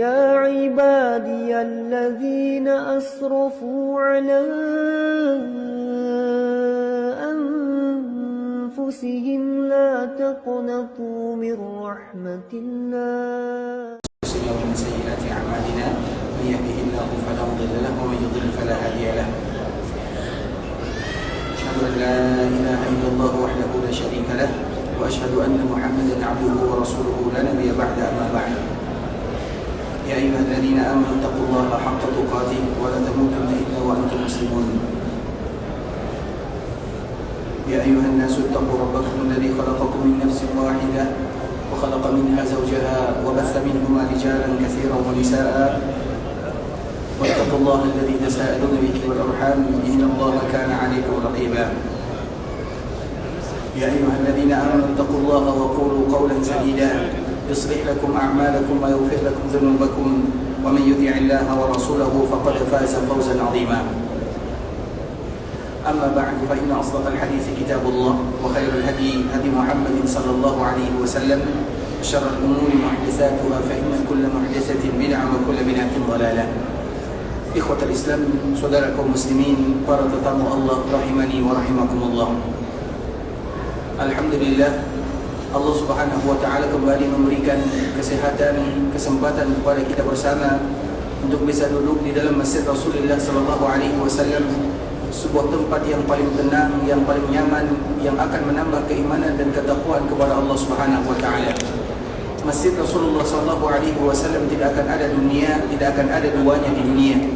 يا عبادي الذين أسرفوا على أنفسهم لا تقنطوا من رحمة الله ومن سيئات أعمالنا من يهده الله فلا مضل له ومن يضلل فلا هادي له. أشهد أن لا إله إلا الله وحده لا شريك له وأشهد أن محمدا عبده ورسوله لا نبي بعد أما بعد. يا أيها الذين آمنوا اتقوا الله حق تقاته ولا تموتن إلا وأنتم مسلمون. يا أيها الناس اتقوا ربكم الذي خلقكم من نفس واحدة وخلق منها زوجها وبث منهما رجالا كثيرا ونساء واتقوا الله الذي تساءلون به والأرحام إن الله كان عليكم رقيبا. يا أيها الذين آمنوا اتقوا الله وقولوا قولا سديدا يصلح لكم أعمالكم ويغفر لكم ذنوبكم ومن يطع الله ورسوله فقد فاز فوزا عظيما. أما بعد فإن أصدق الحديث كتاب الله وخير الهدي هدي محمد صلى الله عليه وسلم وشر الأمور محدثاتها فإن كل محدثة بدعة وكل بدعة ضلالة. إخوة الإسلام saudara kaum muslimin, para tetamu Allah rahimani wa rahimakumullah. Alhamdulillah, Allah Subhanahu wa taala kembali memberikan kesehatan, kesempatan kepada kita bersama untuk bisa duduk di dalam Masjid Rasulullah sallallahu alaihi wasallam, sebuah tempat yang paling tenang, yang paling nyaman, yang akan menambah keimanan dan ketakwaan kepada Allah Subhanahu wa taala. Masjid Rasulullah sallallahu alaihi wasallam tidak akan ada dunia, tidak akan ada duanya di dunia,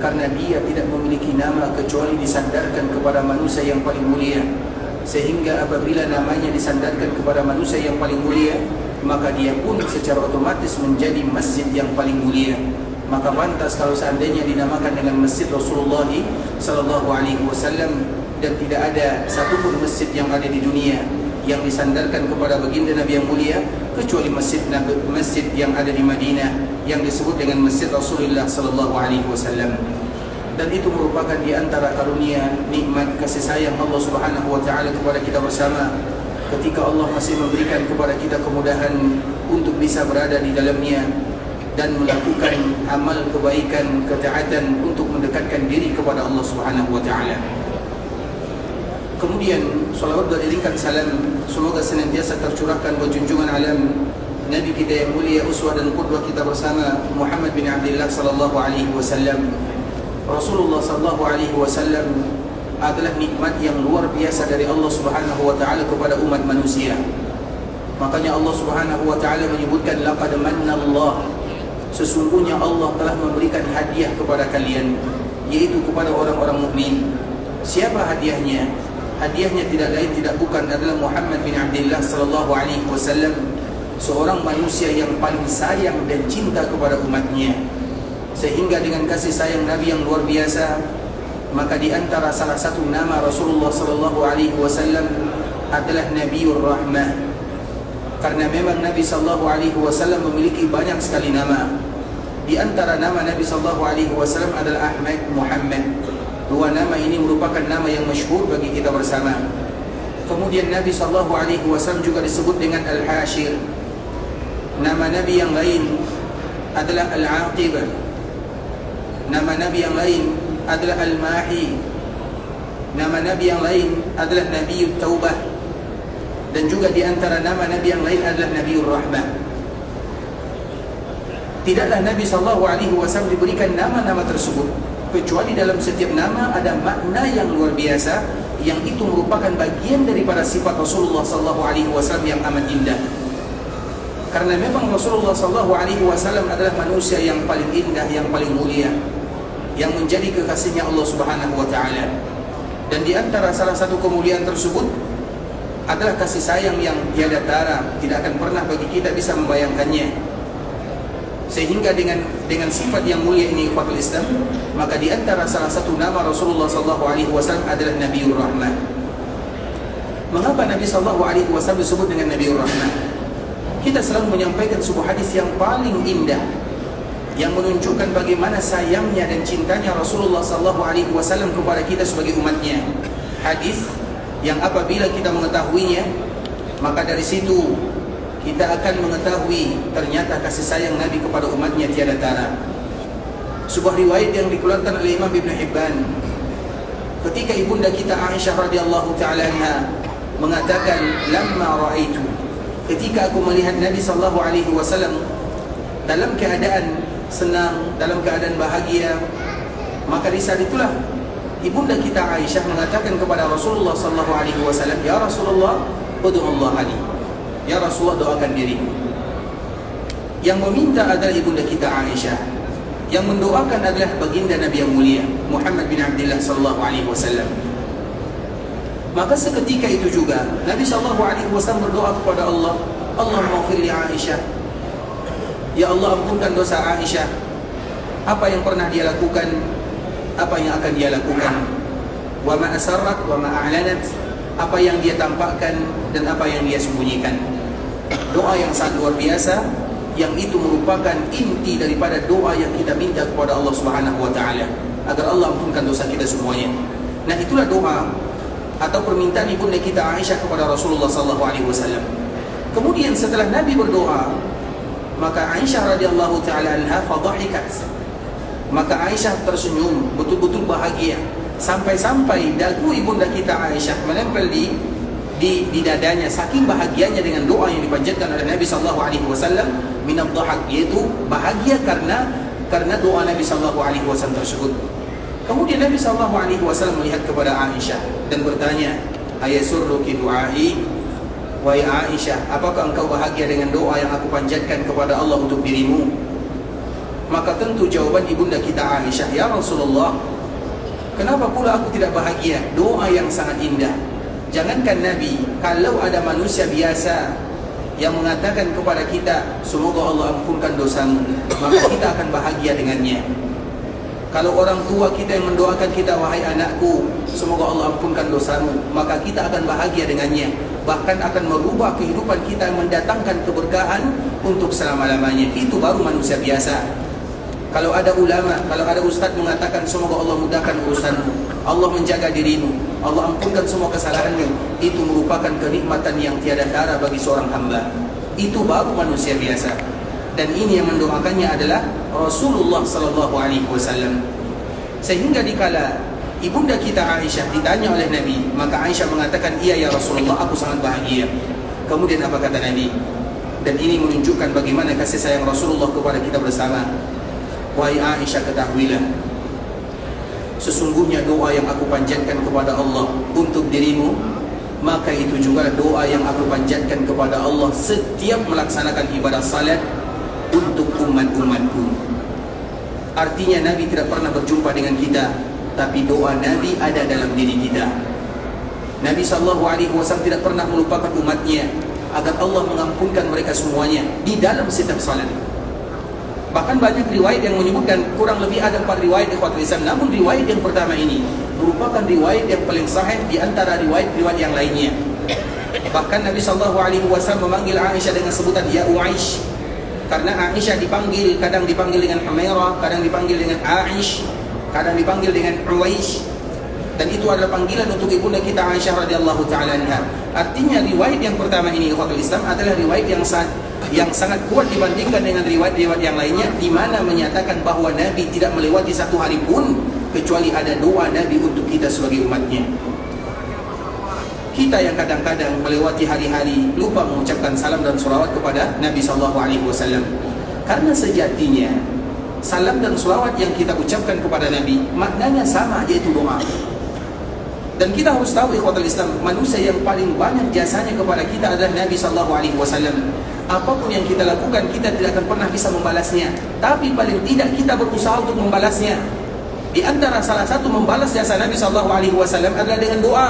karena dia tidak memiliki nama kecuali disandarkan kepada manusia yang paling mulia. Sehingga apabila namanya disandarkan kepada manusia yang paling mulia, maka dia pun secara otomatis menjadi masjid yang paling mulia. Maka pantas kalau seandainya dinamakan dengan Masjid Rasulullah sallallahu alaihi wasallam, dan tidak ada satupun masjid yang ada di dunia yang disandarkan kepada baginda Nabi yang mulia kecuali masjid yang ada di Madinah yang disebut dengan Masjid Rasulullah sallallahu alaihi wasallam. Dan itu merupakan di antara karunia, nikmat, kasih sayang Allah Subhanahu wa taala kepada kita bersama, ketika Allah masih memberikan kepada kita kemudahan untuk bisa berada di dalamnya dan melakukan amal kebaikan, ketaatan untuk mendekatkan diri kepada Allah Subhanahu wa taala. Kemudian salawat dan iringkan salam semoga senantiasa tercurahkan buat junjungan alam Nabi kita yang mulia, uswah dan qudwah kita bersama, Muhammad bin Abdullah sallallahu alaihi wasallam. Rasulullah sallallahu alaihi wasallam adalah nikmat yang luar biasa dari Allah Subhanahu wa taala kepada umat manusia. Makanya Allah Subhanahu wa taala menyebutkan laqad mannallah, sesungguhnya Allah telah memberikan hadiah kepada kalian, yaitu kepada orang-orang mukmin. Siapa hadiahnya? Hadiahnya tidak lain tidak bukan adalah Muhammad bin Abdullah sallallahu alaihi wasallam, seorang manusia yang paling sayang dan cinta kepada umatnya. Sehingga dengan kasih sayang Nabi yang luar biasa, maka di antara salah satu nama Rasulullah sallallahu alaihi wasallam adalah Nabiur Rahmah. Karena memang Nabi sallallahu alaihi wasallam memiliki banyak sekali nama. Di antara nama Nabi sallallahu alaihi wasallam adalah Ahmad, Muhammad. Dua nama ini merupakan nama yang masyhur bagi kita bersama. Kemudian Nabi sallallahu alaihi wasallam juga disebut dengan Al-Hashir. Nama Nabi yang lain adalah Al-Aqib. Nama Nabi yang lain adalah Al-Mahi. Nama Nabi yang lain adalah Nabiut Taubah. Dan juga di antara nama Nabi yang lain adalah Nabiur Rahmah. Tidaklah Nabi SAW diberikan nama-nama tersebut, kecuali dalam setiap nama ada makna yang luar biasa, yang itu merupakan bagian daripada sifat Rasulullah SAW yang amat indah. Karena memang Rasulullah SAW adalah manusia yang paling indah, yang paling mulia, yang menjadi kekasihnya Allah Subhanahu wa taala. Dan di antara salah satu kemuliaan tersebut adalah kasih sayang yang tiada tara, tidak akan pernah bagi kita bisa membayangkannya. Sehingga dengan sifat yang mulia ini, ikhwatul Islam, maka di antara salah satu nama Rasulullah SAW adalah Nabiur Rahmah. Mengapa Nabi SAW disebut dengan Nabiur Rahmah? Kita selalu menyampaikan sebuah hadis yang paling indah, yang menunjukkan bagaimana sayangnya dan cintanya Rasulullah SAW kepada kita sebagai umatnya. Hadis yang apabila kita mengetahuinya, maka dari situ kita akan mengetahui ternyata kasih sayang Nabi kepada umatnya tiada tara. Sebuah riwayat yang dikeluarkan oleh Imam Ibn Hibban, ketika ibunda kita Aisyah radhiyallahu ta'ala anha mengatakan, lamma ra'aitu, ketika aku melihat Nabi sallallahu alaihi wasallam dalam keadaan senang, dalam keadaan bahagia, maka di saat itulah ibunda kita Aisyah mengatakan kepada Rasulullah sallallahu alaihi wasallam, ya Rasulullah, ud'ullah ali, ya Rasulullah, doakan diriku. Yang meminta adalah ibunda kita Aisyah, yang mendoakan adalah baginda Nabi yang mulia Muhammad bin Abdullah sallallahu alaihi wasallam. Maka seketika itu juga Nabi sallallahu alaihi wasallam berdoa kepada Allah, Allahumma ighfir li Aisyah, ya Allah ampunkan dosa Aisyah, apa yang pernah dia lakukan, apa yang akan dia lakukan, wa ma asarrat wa ma a'lanat, apa yang dia tampakkan dan apa yang dia sembunyikan. Doa yang sangat luar biasa, yang itu merupakan inti daripada doa yang kita minta kepada Allah Subhanahu wa taala, agar Allah ampunkan dosa kita semuanya. Nah, itulah doa atau permintaan ibunda kita Aisyah kepada Rasulullah sallallahu alaihi wasallam. Kemudian setelah Nabi berdoa, maka Aisyah radhiyallahu taala anha fadhahikat. Maka Aisyah tersenyum, betul-betul bahagia, sampai-sampai dagu ibunda kita Aisyah menempel di dadanya, saking bahagianya dengan doa yang dipanjatkan oleh Nabi sallallahu alaihi wasallam, min ad-dhahak, yaitu bahagia karena doa Nabi sallallahu alaihi wasallam tersebut. Kemudian Nabi sallallahu alaihi wasallam melihat kepada Aisyah dan bertanya, ayasurruki du'ai, wahai Aisyah, apakah engkau bahagia dengan doa yang aku panjatkan kepada Allah untuk dirimu? Maka tentu jawaban ibunda kita Aisyah, ya Rasulullah, kenapa pula aku tidak bahagia? Doa yang sangat indah. Jangankan Nabi, kalau ada manusia biasa yang mengatakan kepada kita, semoga Allah ampunkan dosamu, maka kita akan bahagia dengannya. Kalau orang tua kita yang mendoakan kita, wahai anakku, semoga Allah ampunkan dosamu, maka kita akan bahagia dengannya. Bahkan akan merubah kehidupan kita, yang mendatangkan keberkahan untuk selama-lamanya. Itu baru manusia biasa. Kalau ada ulama, kalau ada ustaz mengatakan, semoga Allah mudahkan urusanmu, Allah menjaga dirimu, Allah ampunkan semua kesalahanmu, itu merupakan kenikmatan yang tiada tara bagi seorang hamba. Itu baru manusia biasa. Dan ini yang mendoakannya adalah Rasulullah sallallahu alaihi wasallam. Sehingga dikala ibunda kita Aisyah ditanya oleh Nabi, maka Aisyah mengatakan, iya ya Rasulullah, aku sangat bahagia. Kemudian apa kata Nabi? Dan ini menunjukkan bagaimana kasih sayang Rasulullah kepada kita bersama. Wahai Aisyah, ketahuilah, sesungguhnya doa yang aku panjatkan kepada Allah untuk dirimu, maka itu juga doa yang aku panjatkan kepada Allah setiap melaksanakan ibadah salat untuk umat-umatku. Artinya Nabi tidak pernah berjumpa dengan kita, tapi doa Nabi ada dalam diri kita. Nabi SAW tidak pernah melupakan umatnya, agar Allah mengampunkan mereka semuanya di dalam setiap salat. Bahkan banyak riwayat yang menyebutkan, kurang lebih ada 4 riwayat ikhwatul Islam. Namun riwayat yang pertama ini merupakan riwayat yang paling sahih di antara riwayat-riwayat yang lainnya. Bahkan Nabi SAW memanggil Aisyah dengan sebutan ya Uaish, karena Aisyah dipanggil, kadang dipanggil dengan Humairah, kadang dipanggil dengan Aish, kadang dipanggil dengan Uaish. Dan itu adalah panggilan untuk ibunda kita Aisyah radhiyallahu taala anha. Artinya riwayat yang pertama ini ikhwatul Islam adalah riwayat yang sangat kuat dibandingkan dengan riwayat-riwayat yang lainnya, di mana menyatakan bahwa Nabi tidak melewati satu hari pun kecuali ada doa Nabi untuk kita sebagai umatnya. Kita yang kadang-kadang melewati hari-hari lupa mengucapkan salam dan salawat kepada Nabi SAW. Karena sejatinya salam dan salawat yang kita ucapkan kepada Nabi maknanya sama, yaitu doa. Dan kita harus tahu ikhwatul Islam, manusia yang paling banyak jasanya kepada kita adalah Nabi SAW. Apapun yang kita lakukan, kita tidak akan pernah bisa membalasnya, tapi paling tidak kita berusaha untuk membalasnya. Di antara salah satu membalas jasa Nabi SAW adalah dengan doa.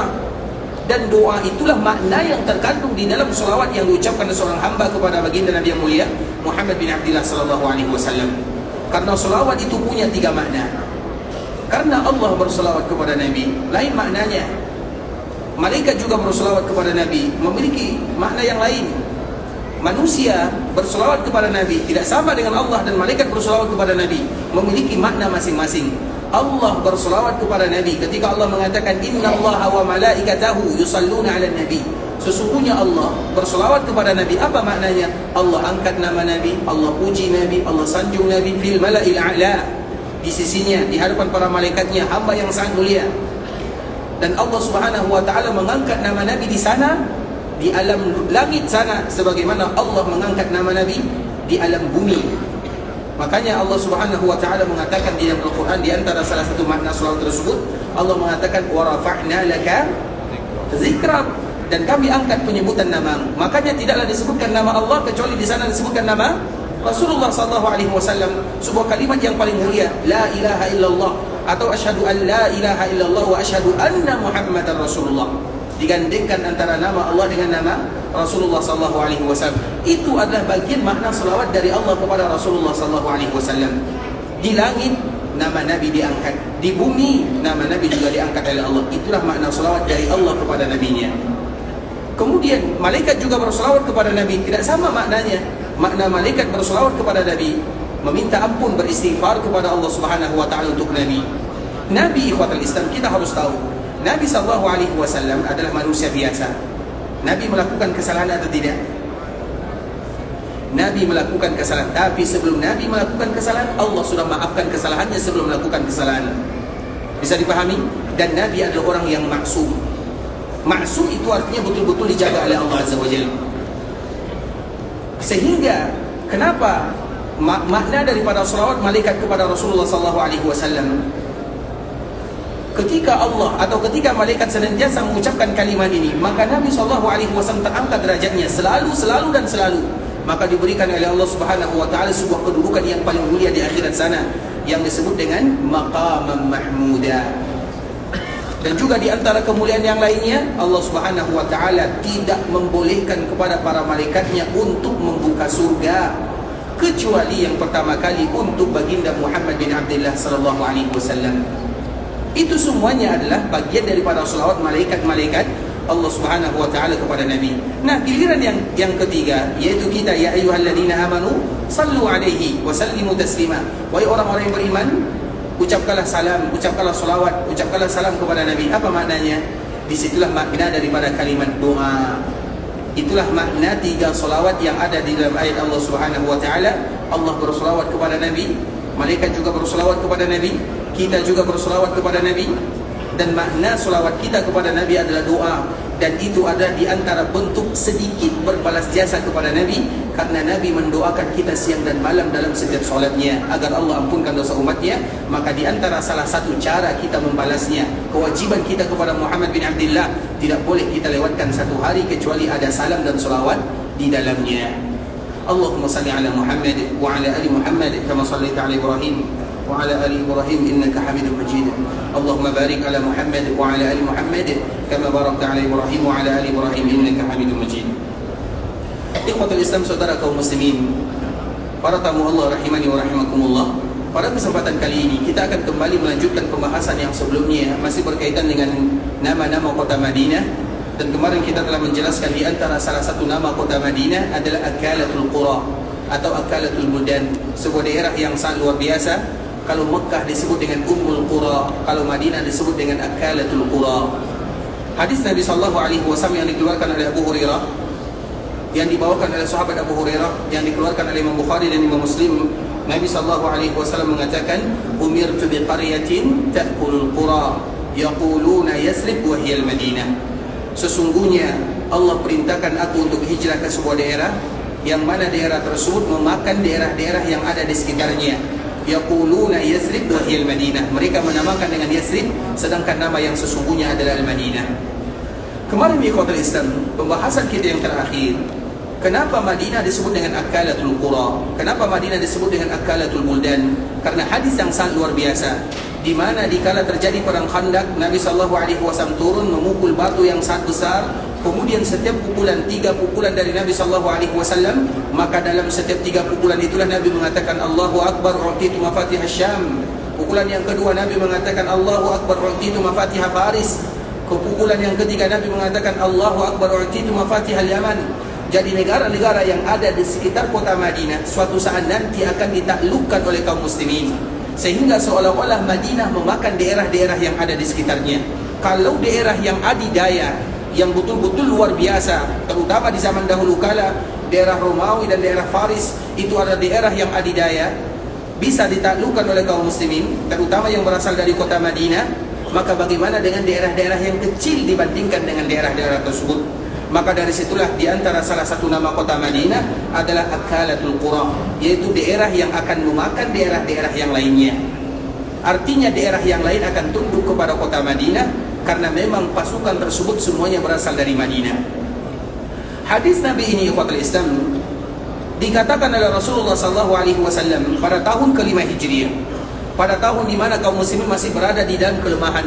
Dan doa itulah makna yang terkandung di dalam selawat yang diucapkan oleh seorang hamba kepada baginda Nabi yang mulia Muhammad bin Abdullah SAW. Karena selawat itu punya 3 makna. Karena Allah berselawat kepada Nabi, lain maknanya. Malaikat juga berselawat kepada Nabi, memiliki makna yang lain. Manusia berselawat kepada Nabi tidak sama dengan Allah, dan malaikat berselawat kepada Nabi memiliki makna masing-masing. Allah berselawat kepada Nabi ketika Allah mengatakan innallaha wa malaikatahu yusalluna 'alan nabi. Sesungguhnya Allah berselawat kepada Nabi. Apa maknanya? Allah angkat nama Nabi, Allah puji Nabi, Allah sanjung Nabi fil mala'il a'la, di sisinya, di hadapan para malaikatnya, hamba yang sangat mulia. Dan Allah Subhanahu wa taala mengangkat nama Nabi di sana, di alam langit sana, sebagaimana Allah mengangkat nama Nabi di alam bumi. Makanya Allah Subhanahu wa taala mengatakan di dalam Al-Quran, di antara salah satu makna selawat tersebut, Allah mengatakan wa rafa'na laka zikrak, dan kami angkat penyebutan namamu. Makanya tidaklah disebutkan nama Allah kecuali di sana disebutkan nama Rasulullah sallallahu alaihi wasallam, sebuah kalimat yang paling mulia, la ilaha illallah, atau asyhadu an la ilaha illallah wa asyhadu anna Muhammadar Rasulullah. Digandengkan antara nama Allah dengan nama Rasulullah sallallahu alaihi wasallam. Itu adalah bagian makna selawat dari Allah kepada Rasulullah sallallahu alaihi wasallam. Di langit nama Nabi diangkat, di bumi nama Nabi juga diangkat oleh Allah. Itulah makna selawat dari Allah kepada nabinya. Kemudian malaikat juga berselawat kepada Nabi. Tidak sama maknanya. Makna malaikat berselawat kepada Nabi, meminta ampun, beristighfar kepada Allah Subhanahu wa taala untuk Nabi. Nabi, ikhwatul Islam, kita harus tahu, Nabi sallallahu alaihi wasallam adalah manusia biasa. Nabi melakukan kesalahan atau tidak? Nabi melakukan kesalahan, tapi sebelum Nabi melakukan kesalahan, Allah sudah maafkan kesalahannya sebelum melakukan kesalahan. Bisa dipahami? Dan Nabi adalah orang yang maksum. Maksum itu artinya betul-betul dijaga oleh Allah Azza wa Jalla. Sehingga kenapa makna daripada selawat malaikat kepada Rasulullah sallallahu alaihi wasallam, ketika Allah atau ketika malaikat senantiasa mengucapkan kalimat ini, maka Nabi sallallahu alaihi wasallam terangkat derajatnya selalu dan selalu. Maka diberikan oleh Allah Subhanahu wa taala sebuah kedudukan yang paling mulia di akhirat sana, yang disebut dengan maqamam mahmuda. Dan juga di antara kemuliaan yang lainnya, Allah Subhanahu wa taala tidak membolehkan kepada para malaikatnya untuk membuka surga, kecuali yang pertama kali untuk baginda Muhammad bin Abdullah sallallahu alaihi wasallam. Itu semuanya adalah bagian daripada selawat malaikat-malaikat Allah Subhanahu wa taala kepada Nabi. Nah, giliran yang ketiga, yaitu kita, ya ayyuhalladzina amanu sallu alaihi wa sallimu taslima. Wahai orang-orang yang beriman, ucapkanlah salam, ucapkanlah salawat, ucapkanlah salam kepada Nabi. Apa maknanya? Disitulah makna daripada kalimat doa. Itulah makna 3 salawat yang ada di dalam ayat Allah Subhanahu wa taala. Allah bersalawat kepada Nabi, malaikat juga bersalawat kepada Nabi, kita juga bersalawat kepada Nabi. Dan makna salawat kita kepada Nabi adalah doa. Dan itu ada di antara bentuk sedikit berbalas jasa kepada Nabi, karena Nabi mendoakan kita siang dan malam dalam setiap solatnya agar Allah ampunkan dosa umatnya. Maka di antara salah satu cara kita membalasnya, kewajiban kita kepada Muhammad bin Abdullah, tidak boleh kita lewatkan satu hari kecuali ada salam dan salawat di dalamnya. Allahumma salli ala Muhammad wa ala ali Muhammad kama sallaita ala Ibrahim wa ala ali Ibrahim innaka Hamidum Majid. Allahumma barik ala Muhammad wa ala ali Muhammad kama barakta ala Ibrahim wa ala ali Ibrahim innaka Hamidum Majid. Ikhwatul Islam, saudara kaum muslimin, para tamu Allah rahimani wa rahimakumullah. Pada kesempatan kali ini kita akan kembali melanjutkan pembahasan yang sebelumnya, masih berkaitan dengan nama-nama kota Madinah. Dan kemarin kita telah menjelaskan di antara salah satu nama kota Madinah adalah Akalatul Qura atau Akalatul Buldan, sebuah daerah yang sangat luar biasa. Kalau Mekah disebut dengan Ummul Qura, kalau Madinah disebut dengan Akalatul Qura. Hadis Nabi sallallahu alaihi wasallam yang dikeluarkan oleh Abu Hurairah, yang dibawakan oleh sahabat Abu Hurairah, yang dikeluarkan oleh Imam Bukhari dan Imam Muslim, Nabi sallallahu alaihi wasallam mengatakan, "Umirtu bi qaryatin ta'kulul qura, yaquluna Yasrib wa hiya al-Madinah." Sesungguhnya Allah perintahkan aku untuk hijrah ke sebuah daerah, yang mana daerah tersebut memakan daerah-daerah yang ada di sekitarnya. Yaquluna Yasrib wa hiya al-Madinah. Mereka menamakan dengan Yasrib, sedangkan nama yang sesungguhnya adalah Al-Madinah. Kemarin di Ikhwatul Islam, pembahasan kita yang terakhir, kenapa Madinah disebut dengan Akalatul Qura? Kenapa Madinah disebut dengan Akalatul Buldan? Karena hadis yang sangat luar biasa, di mana dikala terjadi perang Khandaq, Nabi sallallahu alaihi wasallam turun memukul batu yang sangat besar. Kemudian setiap pukulan, 3 pukulan dari Nabi sallallahu alaihi wasallam, maka dalam setiap 3 pukulan itulah Nabi mengatakan Allahu Akbar u'titu mafatihah Syam. Pukulan yang kedua Nabi mengatakan Allahu Akbar u'titu mafatihah Faris. Pukulan yang ketiga Nabi mengatakan Allahu Akbar u'titu mafatihal Yaman. Jadi negara-negara yang ada di sekitar kota Madinah suatu saat nanti akan ditaklukkan oleh kaum muslimin, sehingga seolah-olah Madinah memakan daerah-daerah yang ada di sekitarnya. Kalau daerah yang adidaya, yang betul-betul luar biasa, terutama di zaman dahulu kala. Daerah Romawi dan daerah Faris itu adalah daerah yang adidaya, bisa ditaklukkan oleh kaum muslimin, terutama yang berasal dari kota Madinah. Maka bagaimana dengan daerah-daerah yang kecil dibandingkan dengan daerah-daerah tersebut? Maka dari situlah di antara salah satu nama kota Madinah adalah Akalatul Qura, yaitu daerah yang akan memakan daerah-daerah yang lainnya. Artinya daerah yang lain akan tunduk kepada kota Madinah karena memang pasukan tersebut semuanya berasal dari Madinah. Hadis Nabi ini, ikhwatul Islam, dikatakan oleh Rasulullah SAW pada tahun ke-5 Hijriah, pada tahun di mana kaum muslimin masih berada di dalam kelemahan.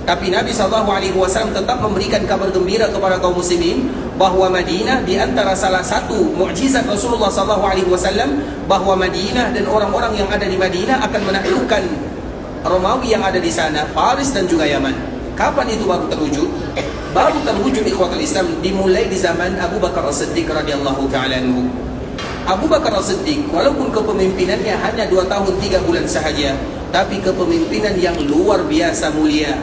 Tapi Nabi SAW tetap memberikan kabar gembira kepada kaum muslimin bahwa Madinah di antara salah satu mukjizat Rasulullah SAW bahwa Madinah dan orang-orang yang ada di Madinah akan menaklukkan Romawi yang ada di sana, Faris dan juga Yaman. Kapan itu baru terwujud? Baru terwujud ikhwatul Islam dimulai di zaman Abu Bakar As-Siddiq radhiyallahu ta'ala anhu. Abu Bakar As-Siddiq walaupun kepemimpinannya hanya 2 tahun 3 bulan sahaja, tapi kepemimpinan yang luar biasa mulia.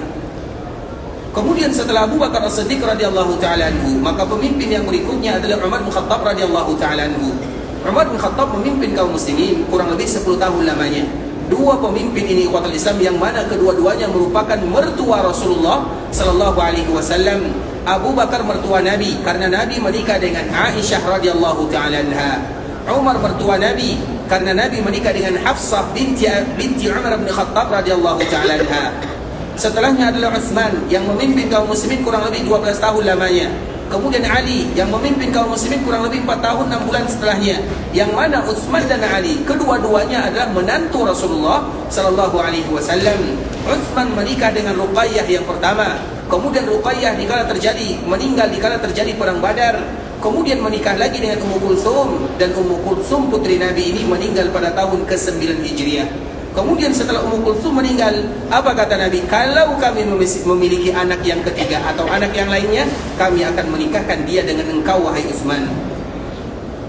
Kemudian setelah Abu Bakar As-Siddiq radhiyallahu ta'ala anhu, maka pemimpin yang berikutnya adalah Umar bin Khattab radhiyallahu ta'ala anhu. Umar bin Khattab memimpin kaum muslimin kurang lebih 10 tahun lamanya. Dua pemimpin ini ikhwatul Islam yang mana kedua-duanya merupakan mertua Rasulullah sallallahu alaihi wasallam. Abu Bakar mertua Nabi karena Nabi menikah dengan Aisyah radhiyallahu ta'ala anha. Umar mertua Nabi karena Nabi menikah dengan Hafsah binti Umar bin Khattab radhiyallahu ta'ala anha. Setelahnya adalah Utsman yang memimpin kaum muslimin kurang lebih 12 tahun lamanya. Kemudian Ali yang memimpin kaum muslimin kurang lebih 4 tahun 6 bulan setelahnya. Yang mana Utsman dan Ali kedua-duanya adalah menantu Rasulullah sallallahu alaihi wasallam. Utsman menikah dengan Ruqayyah yang pertama. Kemudian Ruqayyah meninggal dikala terjadi perang Badar. Kemudian menikah lagi dengan Ummu Kulsum, dan Ummu Kulsum putri Nabi ini meninggal pada tahun ke-9 Hijriah. Kemudian setelah Ummu Kulsum meninggal, apa kata Nabi? Kalau kami memiliki anak yang ketiga atau anak yang lainnya, kami akan menikahkan dia dengan engkau, wahai Utsman.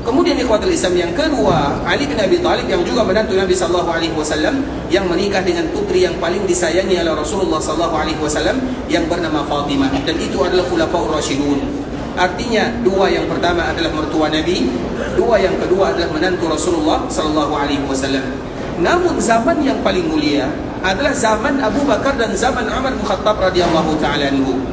Kemudian ikhwatul Islam yang kedua, Ali bin Abi Thalib yang juga menantu Nabi sallallahu alaihi wasallam yang menikah dengan putri yang paling disayangi oleh Rasulullah sallallahu alaihi wasallam yang bernama Fatimah, dan itu adalah Khulafaur Rasyidun. Artinya dua yang pertama adalah mertua Nabi, dua yang kedua adalah menantu Rasulullah sallallahu alaihi wasallam. Namun zaman yang paling mulia adalah zaman Abu Bakar dan zaman Umar bin Khattab radhiyallahu ta'ala anhu.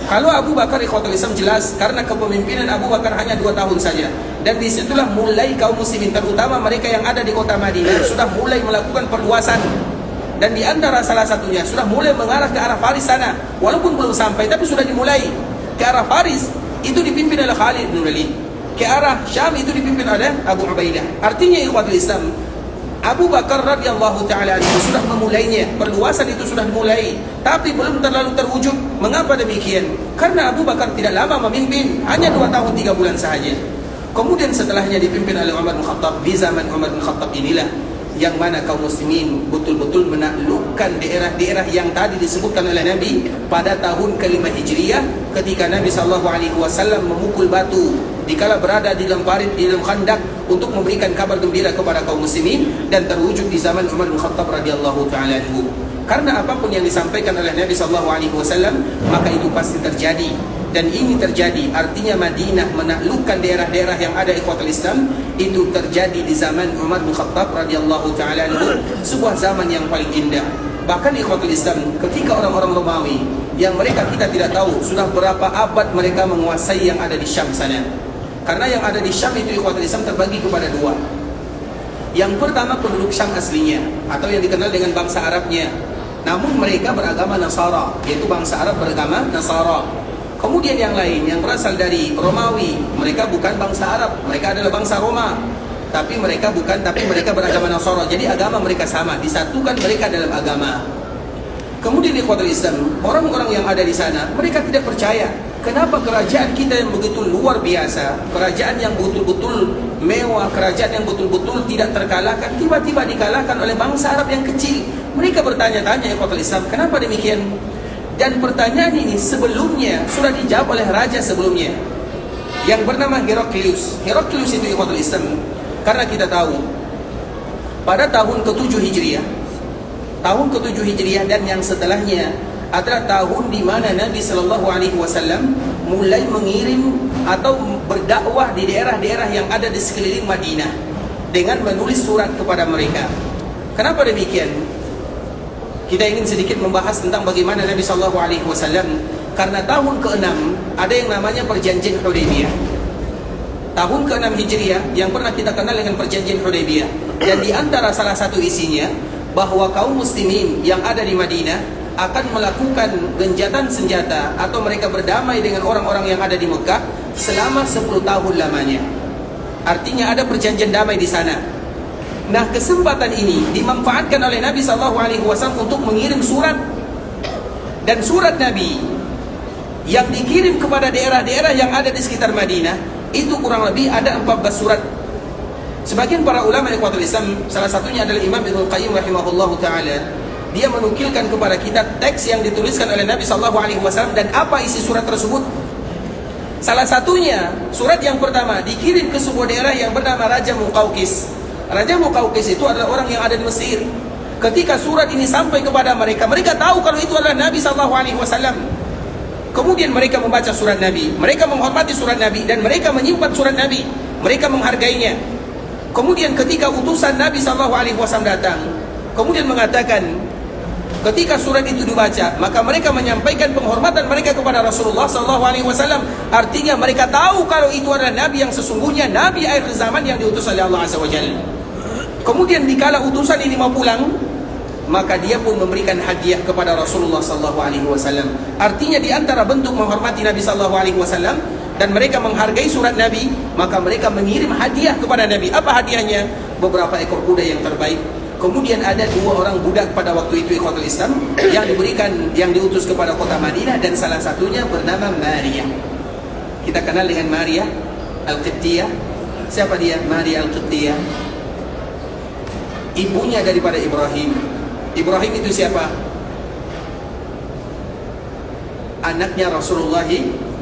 Kalau Abu Bakar ikhwatul Islam jelas karena kepemimpinan Abu Bakar hanya 2 tahun saja, dan disitulah mulai kaum muslimin terutama mereka yang ada di kota Madinah sudah mulai melakukan perluasan, dan di antara salah satunya sudah mulai mengarah ke arah Faris sana, walaupun belum sampai tapi sudah dimulai ke arah Faris. Itu dipimpin oleh Khalid bin Walid. Ke arah Syam itu dipimpin oleh Abu Ubaidah. Artinya ikhwatul Islam, Abu Bakar radhiyallahu ta'ala anhu sudah memulainya, perluasan itu sudah dimulai, tapi belum terlalu terwujud. Mengapa demikian? Karena Abu Bakar tidak lama memimpin, hanya 2 tahun 3 bulan sahaja. Kemudian setelahnya dipimpin oleh Umar bin Khattab. Di zaman Umar bin Khattab inilah yang mana kaum muslimin betul-betul menaklukkan daerah-daerah yang tadi disebutkan oleh Nabi pada tahun ke-5 Hijriah, ketika Nabi SAW memukul batu dikala berada di dalam parit, di dalam khandak, untuk memberikan kabar gembira kepada kaum muslimin, dan terwujud di zaman Umar bin Khattab radhiyallahu ta'ala anhu. Karena apapun yang disampaikan oleh Nabi SAW, maka itu pasti terjadi. Dan ini terjadi, artinya Madinah menaklukkan daerah-daerah yang ada ikhwatul Islam, itu terjadi di zaman Umar bin Khattab radhiyallahu ta'ala anhu, sebuah zaman yang paling indah. Bahkan ikhwatul Islam, ketika orang-orang Romawi yang mereka kita tidak tahu sudah berapa abad mereka menguasai yang ada di Syam sana. Karena yang ada di Syam itu ikhwatul Islam terbagi kepada 2. Yang pertama penduduk Syam aslinya, atau yang dikenal dengan bangsa Arabnya, namun mereka beragama Nasara, yaitu bangsa Arab beragama Nasara. Kemudian yang lain yang berasal dari Romawi, mereka bukan bangsa Arab, mereka adalah bangsa Roma, tapi mereka beragama Nasara. Jadi agama mereka sama, disatukan mereka dalam agama. Kemudian ikhwatul Islam, orang-orang yang ada di sana, mereka tidak percaya. Kenapa kerajaan kita yang begitu luar biasa, kerajaan yang betul-betul mewah, kerajaan yang betul-betul tidak terkalahkan, tiba-tiba dikalahkan oleh bangsa Arab yang kecil? Mereka bertanya-tanya ikhwatul Islam, kenapa demikian? Dan pertanyaan ini sebelumnya sudah dijawab oleh raja sebelumnya yang bernama Heraklius. Heraklius itu ikhwatul Islam, karena kita tahu pada tahun ke-7 Hijriah, tahun ke-7 Hijriah dan yang setelahnya adalah tahun di mana Nabi sallallahu alaihi wasallam mulai mengirim atau berdakwah di daerah-daerah yang ada di sekeliling Madinah dengan menulis surat kepada mereka. Kenapa demikian? Kita ingin sedikit membahas tentang bagaimana Nabi sallallahu alaihi wasallam, karena tahun ke-6 ada yang namanya perjanjian Hudaybiyah. Tahun ke-6 Hijriah yang pernah kita kenal dengan perjanjian Hudaybiyah. Dan di antara salah satu isinya bahwa kaum muslimin yang ada di Madinah akan melakukan gencatan senjata atau mereka berdamai dengan orang-orang yang ada di Mekah selama 10 tahun lamanya. Artinya ada perjanjian damai di sana. Nah, kesempatan ini dimanfaatkan oleh Nabi SAW untuk mengirim surat. Dan surat Nabi yang dikirim kepada daerah-daerah yang ada di sekitar Madinah itu kurang lebih ada 14 surat. Sebagian para ulama ikhwatul Islam, salah satunya adalah Imam Ibnu Qayyim rahimahullahu taala, dia menukilkan kepada kita teks yang dituliskan oleh Nabi SAW dan apa isi surat tersebut. Salah satunya, surat yang pertama dikirim ke sebuah daerah yang bernama Raja Muqawqis. Raja Muqawqis itu adalah orang yang ada di Mesir. Ketika surat ini sampai kepada mereka, mereka tahu kalau itu adalah Nabi SAW. Kemudian mereka membaca surat Nabi, mereka menghormati surat Nabi, dan mereka menyimpan surat Nabi, mereka menghargainya. Kemudian ketika utusan Nabi SAW datang, kemudian mengatakan, ketika surat itu dibaca, maka mereka menyampaikan penghormatan mereka kepada Rasulullah SAW. Artinya mereka tahu kalau itu adalah Nabi yang sesungguhnya, Nabi akhir zaman yang diutus oleh Allah Azza wa Jalla. Kemudian dikala utusan ini mau pulang, maka dia pun memberikan hadiah kepada Rasulullah SAW. Artinya di antara bentuk menghormati Nabi SAW dan mereka menghargai surat Nabi, maka mereka mengirim hadiah kepada Nabi. Apa hadiahnya? Beberapa ekor kuda yang terbaik. Kemudian ada 2 orang budak pada waktu itu ikhwatul Islam yang diberikan, yang diutus kepada kota Madinah, dan salah satunya bernama Maria. Kita kenal dengan Maria Al-Qibtiyah. Siapa dia? Maria Al-Qibtiyah, ibunya daripada Ibrahim. Ibrahim itu siapa? Anaknya Rasulullah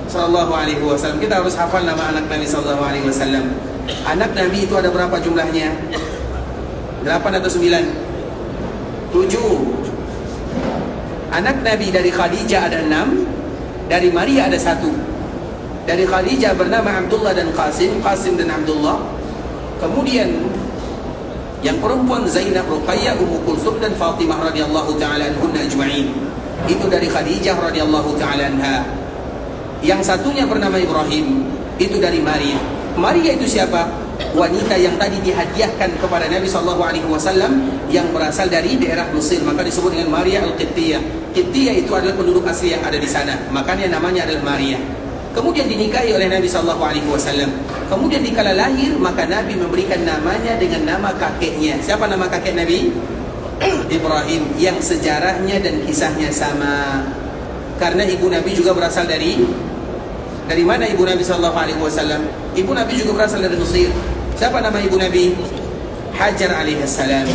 sallallahu alaihi wasallam. Kita harus hafal nama anak Nabi sallallahu alaihi wasallam. Anak Nabi itu ada berapa jumlahnya? 8 atau 9? 7. Anak Nabi dari Khadijah ada 6, dari Maria ada 1. Dari Khadijah bernama Abdullah dan Qasim dan Abdullah. Kemudian yang perempuan Zainab, Ruqayyah, Ummu Kulthum dan Fatimah radhiyallahu taala anhunna ajma'in. Itu dari Khadijah radhiyallahu taala anha. Yang satunya bernama Ibrahim, itu dari Maria. Maria itu siapa? Wanita yang tadi dihadiahkan kepada Nabi SAW yang berasal dari daerah Mesir, maka disebut dengan Maria Al-Qibtiyah. Qibtiyah itu adalah penduduk asli yang ada di sana, makanya namanya adalah Maria. Kemudian dinikahi oleh Nabi SAW. Kemudian dikala lahir, maka Nabi memberikan namanya dengan nama kakeknya. Siapa nama kakek Nabi? Ibrahim, yang sejarahnya dan kisahnya sama. Karena ibu Nabi juga berasal dari mana ibu Nabi SAW? Ibu Nabi juga berasal dari Mesir. Siapa nama ibu Nabi? Hajar alaihissalam.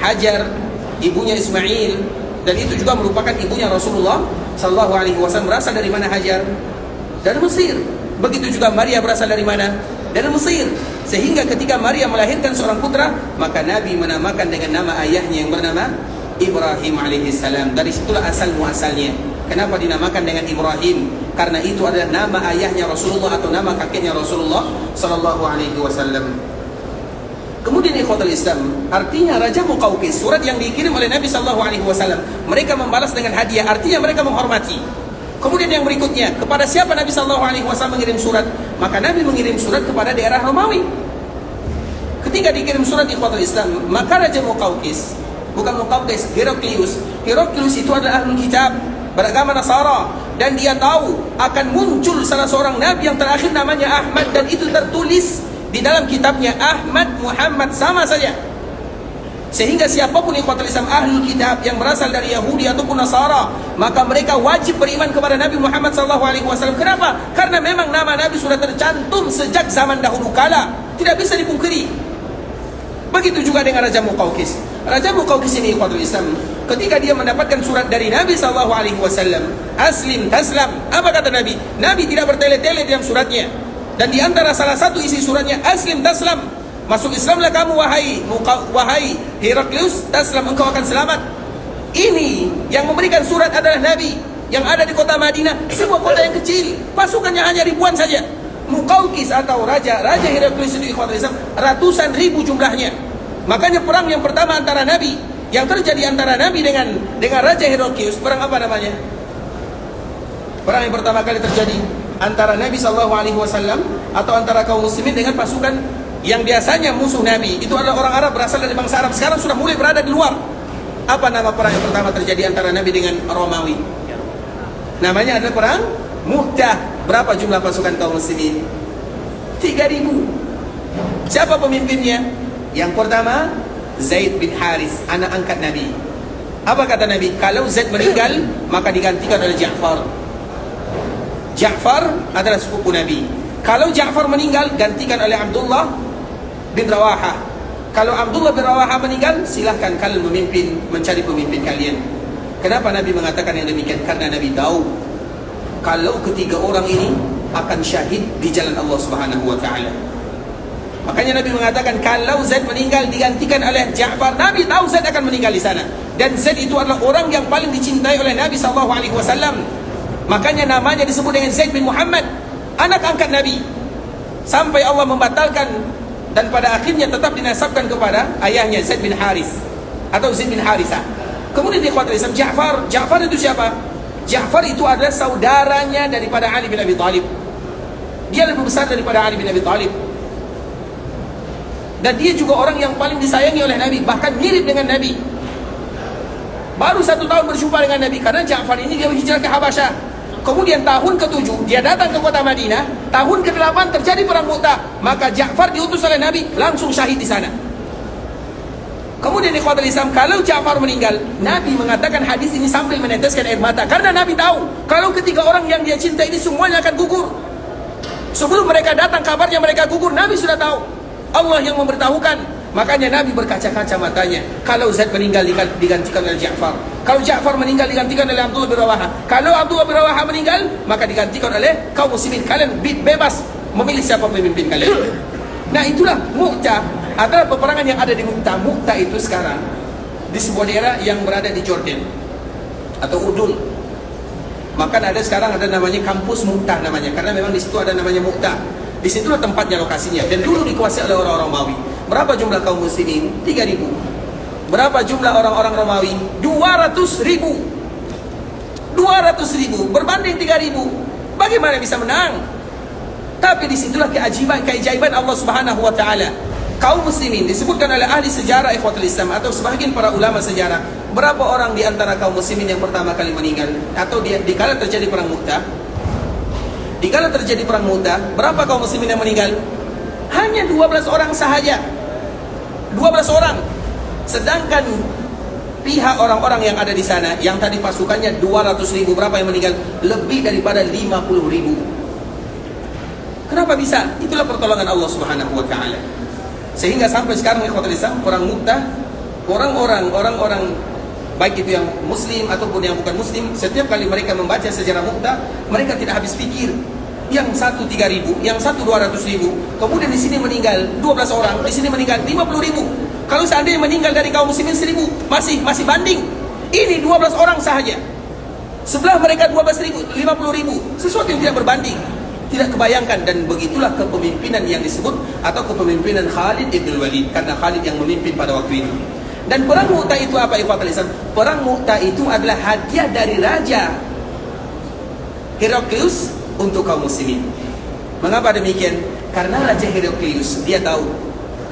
Hajar, ibunya Ismail, dan itu juga merupakan ibunya Rasulullah SAW. Berasal dari mana Hajar? Dari Mesir. Begitu juga Maria berasal dari mana? Dari Mesir. Sehingga ketika Maria melahirkan seorang putra, maka Nabi menamakan dengan nama ayahnya yang bernama Ibrahim alaihissalam. Dari situlah asal muasalnya. Kenapa dinamakan dengan Ibrahim? Karena itu adalah nama ayahnya Rasulullah atau nama kakeknya Rasulullah sallallahu alaihi wasallam. Kemudian ikhwatul Islam, artinya Raja Muqawqis, surat yang dikirim oleh Nabi sallallahu alaihi wasallam, mereka membalas dengan hadiah, artinya mereka menghormati. Kemudian yang berikutnya, kepada siapa Nabi sallallahu alaihi wasallam mengirim surat? Maka Nabi mengirim surat kepada daerah Romawi. Ketika dikirim surat ikhwatul Islam, maka Raja Muqawqis, bukan Muqawqis, Heraklius itu adalah ahlul kitab, beragama Nasara, dan dia tahu akan muncul salah seorang nabi yang terakhir namanya Ahmad, dan itu tertulis di dalam kitabnya Ahmad Muhammad sama saja. Sehingga siapapun ikhwatul Islam ahlul kitab yang berasal dari Yahudi ataupun Nasara, maka mereka wajib beriman kepada Nabi Muhammad SAW. Kenapa? Karena memang nama Nabi sudah tercantum sejak zaman dahulu kala, tidak bisa dipungkiri. Begitu juga dengan Raja Muqawqis. Raja Muqawqis ini ikhwatul Islam, ketika dia mendapatkan surat dari Nabi SAW, aslim taslam, apa kata Nabi? Nabi tidak bertele-tele dalam suratnya. Dan di antara salah satu isi suratnya, aslim taslam, masuk Islamlah kamu wahai Heraklius, taslam, engkau akan selamat. Ini Yang memberikan surat adalah Nabi. Yang ada di kota Madinah, sebuah kota yang kecil, pasukannya hanya ribuan saja. Muqawqis atau Raja Heraklius itu ikhwatul Islam, ratusan ribu jumlahnya. Makanya perang yang pertama antara Nabi, yang terjadi antara Nabi dengan Raja Heraklius, perang apa namanya? Perang yang pertama kali terjadi antara Nabi SAW atau antara kaum muslimin dengan pasukan yang biasanya musuh Nabi. Itu adalah orang Arab, berasal dari bangsa Arab. Sekarang sudah mulai berada di luar. Apa nama perang yang pertama terjadi antara Nabi dengan Romawi? Namanya adalah perang Mu'tah. Berapa jumlah pasukan kaum muslimin? 3.000. Siapa pemimpinnya? Yang pertama Zaid bin Haris, anak angkat Nabi. Apa kata Nabi? Kalau Zaid meninggal, maka digantikan oleh Ja'far. Ja'far adalah sepupu Nabi. Kalau Ja'far meninggal, gantikan oleh Abdullah bin Rawaha. Kalau Abdullah bin Rawaha meninggal, silahkan kalian memimpin, mencari pemimpin kalian. Kenapa Nabi mengatakan yang demikian? Karena Nabi tahu kalau ketiga orang ini akan syahid di jalan Allah Subhanahu wa taala. Makanya Nabi mengatakan kalau Zaid meninggal digantikan oleh Ja'far. Nabi tahu Zaid akan meninggal di sana. Dan Zaid itu adalah orang yang paling dicintai oleh Nabi SAW. Makanya namanya disebut dengan Zaid bin Muhammad, anak angkat Nabi. Sampai Allah membatalkan dan pada akhirnya tetap dinasabkan kepada ayahnya Zaid bin Haris atau Zaid bin Harisah. Kemudian di ikhwatul Islam, Ja'far itu siapa? Ja'far itu adalah saudaranya daripada Ali bin Abi Thalib. Dia lebih besar daripada Ali bin Abi Thalib. Dan dia juga orang yang paling disayangi oleh Nabi, bahkan mirip dengan Nabi. Baru 1 tahun berjumpa dengan Nabi, karena Ja'far ini dia hijrah ke Habasyah. Kemudian tahun ke-7 dia datang ke kota Madinah. Tahun ke-8 terjadi perang Mu'tah. Maka Ja'far diutus oleh Nabi, langsung syahid di sana. Kemudian ikhwatul Islam, kalau Ja'far meninggal, Nabi mengatakan hadis ini sambil meneteskan air mata. Karena Nabi tahu, kalau ketiga orang yang dia cinta ini semuanya akan gugur. Sebelum mereka datang kabarnya mereka gugur, Nabi sudah tahu. Allah yang memberitahukan. Makanya Nabi berkaca-kaca matanya. Kalau Zaid meninggal digantikan oleh Ja'far. Kalau Ja'far meninggal digantikan oleh Abdullah bin Rawaha. Kalau Abdullah bin Rawaha meninggal, maka digantikan oleh kaum muslimin. Kalian bebas memilih siapa pemimpin kalian. Nah itulah Mu'tah, adalah peperangan yang ada di Mu'tah. Mu'tah itu sekarang di sebuah daerah yang berada di Jordan atau Urdun. Maka sekarang ada namanya kampus Mu'tah namanya, karena memang di situ ada namanya Mu'tah. Di situlah tempatnya, lokasinya. Dan dulu dikuasai oleh orang-orang Romawi. Berapa jumlah kaum muslimin? 3.000. Berapa jumlah orang-orang Romawi? 200.000. 200.000 berbanding 3.000. Bagaimana bisa menang? Tapi disitulah keajaiban Allah Subhanahu wa taala. Kaum muslimin disebutkan oleh ahli sejarah ikhwatul Islam atau sebagian para ulama sejarah, berapa orang di antara kaum muslimin yang pertama kali meninggal atau dikala terjadi perang Mu'tah? Dikala terjadi perang Mu'tah, berapa kaum muslimin yang meninggal? Hanya 12 orang sahaja. 12 orang. Sedangkan pihak orang-orang yang ada di sana, yang tadi pasukannya 200.000, berapa yang meninggal? Lebih daripada 50.000. Kenapa bisa? Itulah pertolongan Allah Subhanahu wa taala. Sehingga sampai sekarang ikhwatul Islam, perang Mu'tah, orang-orang baik itu yang muslim ataupun yang bukan muslim, setiap kali mereka membaca sejarah Mu'tah, mereka tidak habis pikir. Yang satu 3.000, yang satu 200.000, kemudian di sini meninggal 12 orang, di sini meninggal 50.000. Kalau seandainya meninggal dari kaum muslimin 1.000, masih banding. Ini 12 orang sahaja. Sebelah mereka 12.000, 50.000, sesuatu yang tidak berbanding. Tidak kebayangkan. Dan begitulah kepemimpinan yang disebut atau kepemimpinan Khalid ibn Walid, karena Khalid yang memimpin pada waktu itu. Dan perang Mu'tah itu apa ikhwatul Islam? Perang Mu'tah itu adalah hadiah dari Raja Heraklius untuk kaum muslimin. Mengapa demikian? Karena Raja Heraklius dia tahu